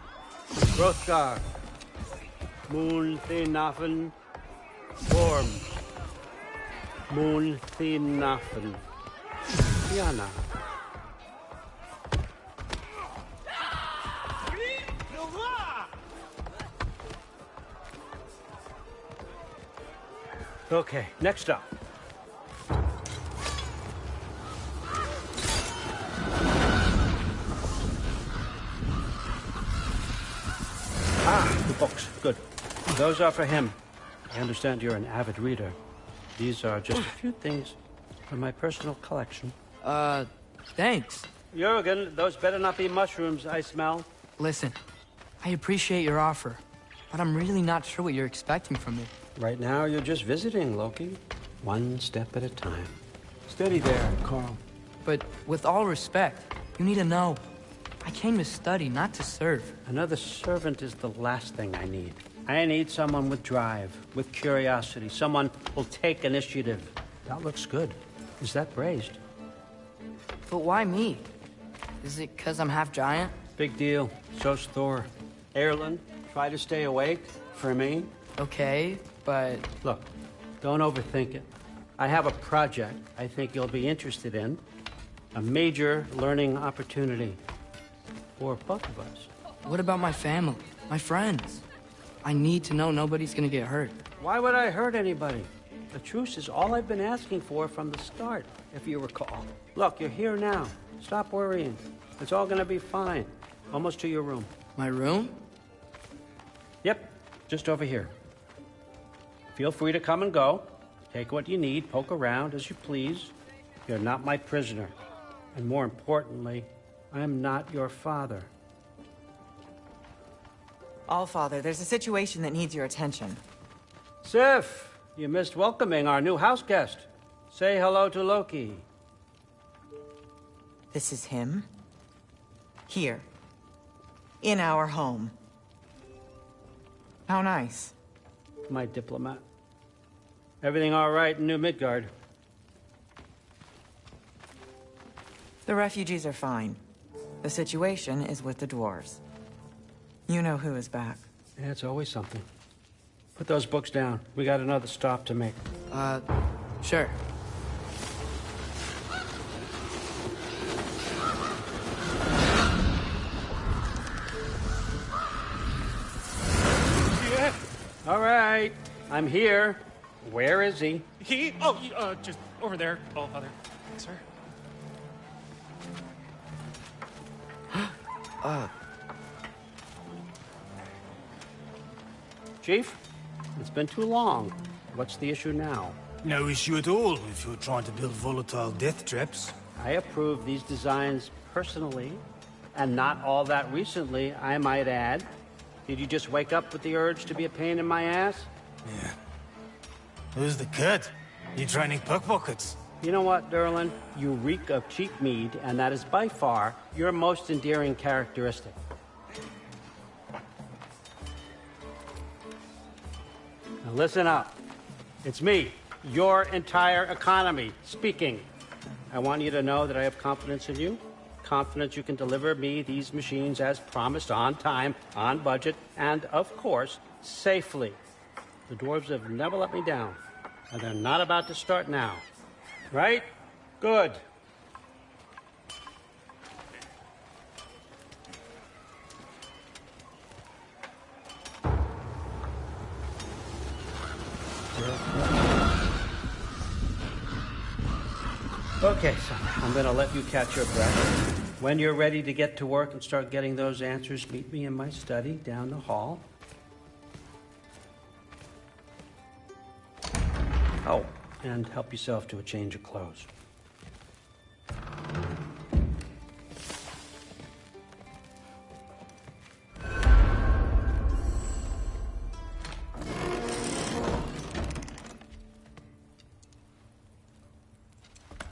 Hrothgar. Moon Thinafen, Form. Moon Thinafen, Diana. Okay, next up. The books. Good. Those are for him. I understand you're an avid reader. These are just a few things from my personal collection. Thanks. Jurgen, those better not be mushrooms I smell. Listen, I appreciate your offer, but I'm really not sure what you're expecting from me. Right now, you're just visiting, Loki. One step at a time. Steady there, Carl. But with all respect, you need to know, I came to study, not to serve. Another servant is the last thing I need. I need someone with drive, with curiosity, someone who'll take initiative. That looks good. Is that braised? But why me? Is it because I'm half giant? Big deal. So's Thor. Erlen, try to stay awake for me. Okay, but... Look, don't overthink it. I have a project I think you'll be interested in. A major learning opportunity. For both of us. What about my family? My friends? I need to know nobody's gonna get hurt. Why would I hurt anybody? The truce is all I've been asking for from the start, if you recall. Look, you're here now. Stop worrying. It's all gonna be fine. Almost to your room. My room? Yep, just over here. Feel free to come and go. Take what you need, poke around as you please. You're not my prisoner. And more importantly, I'm not your father. Allfather, there's a situation that needs your attention. Sif, you missed welcoming our new house guest. Say hello to Loki. This is him? Here. In our home. How nice. My diplomat. Everything all right in New Midgard? The refugees are fine. The situation is with the dwarves. You know who is back. Yeah, it's always something. Put those books down. We got another stop to make. Sure. Yeah. All right. I'm here. Where is he? Just over there, Allfather. Sir. Chief, it's been too long. What's the issue now? No issue at all if you're trying to build volatile death traps. I approve these designs personally, and not all that recently, I might add. Did you just wake up with the urge to be a pain in my ass? Yeah. Who's the kid? You training pickpockets? You know what, Derlin? You reek of cheap mead, and that is by far your most endearing characteristic. Now listen up. It's me, your entire economy, speaking. I want you to know that I have confidence in you. Confidence you can deliver me these machines as promised, on time, on budget, and, of course, safely. The dwarves have never let me down, and they're not about to start now. Right? Good. Okay, son, I'm gonna let you catch your breath. When you're ready to get to work and start getting those answers, meet me in my study down the hall. Oh, and help yourself to a change of clothes.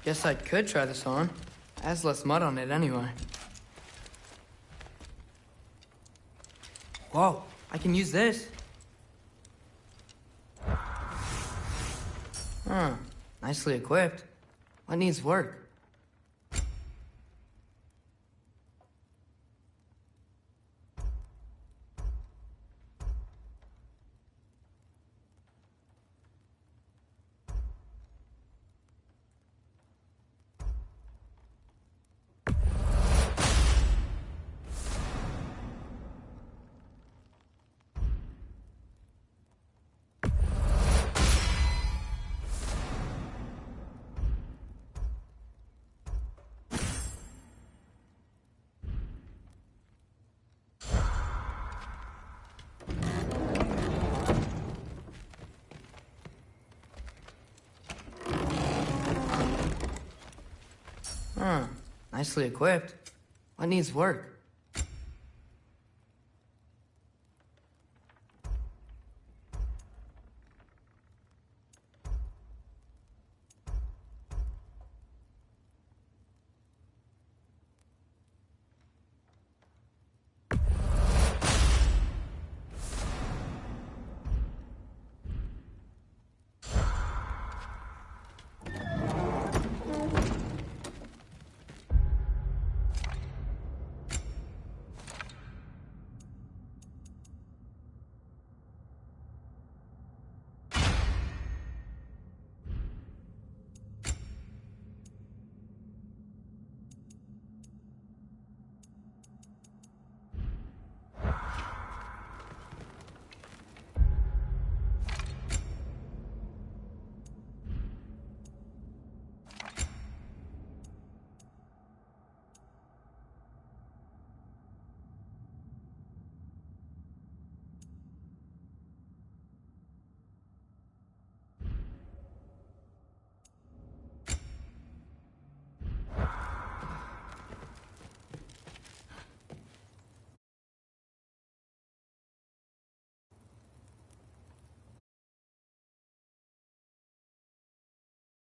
Guess I could try this on. It has less mud on it anyway. Whoa, I can use this. Huh, nicely equipped. What needs work? Huh, nicely equipped. What needs work?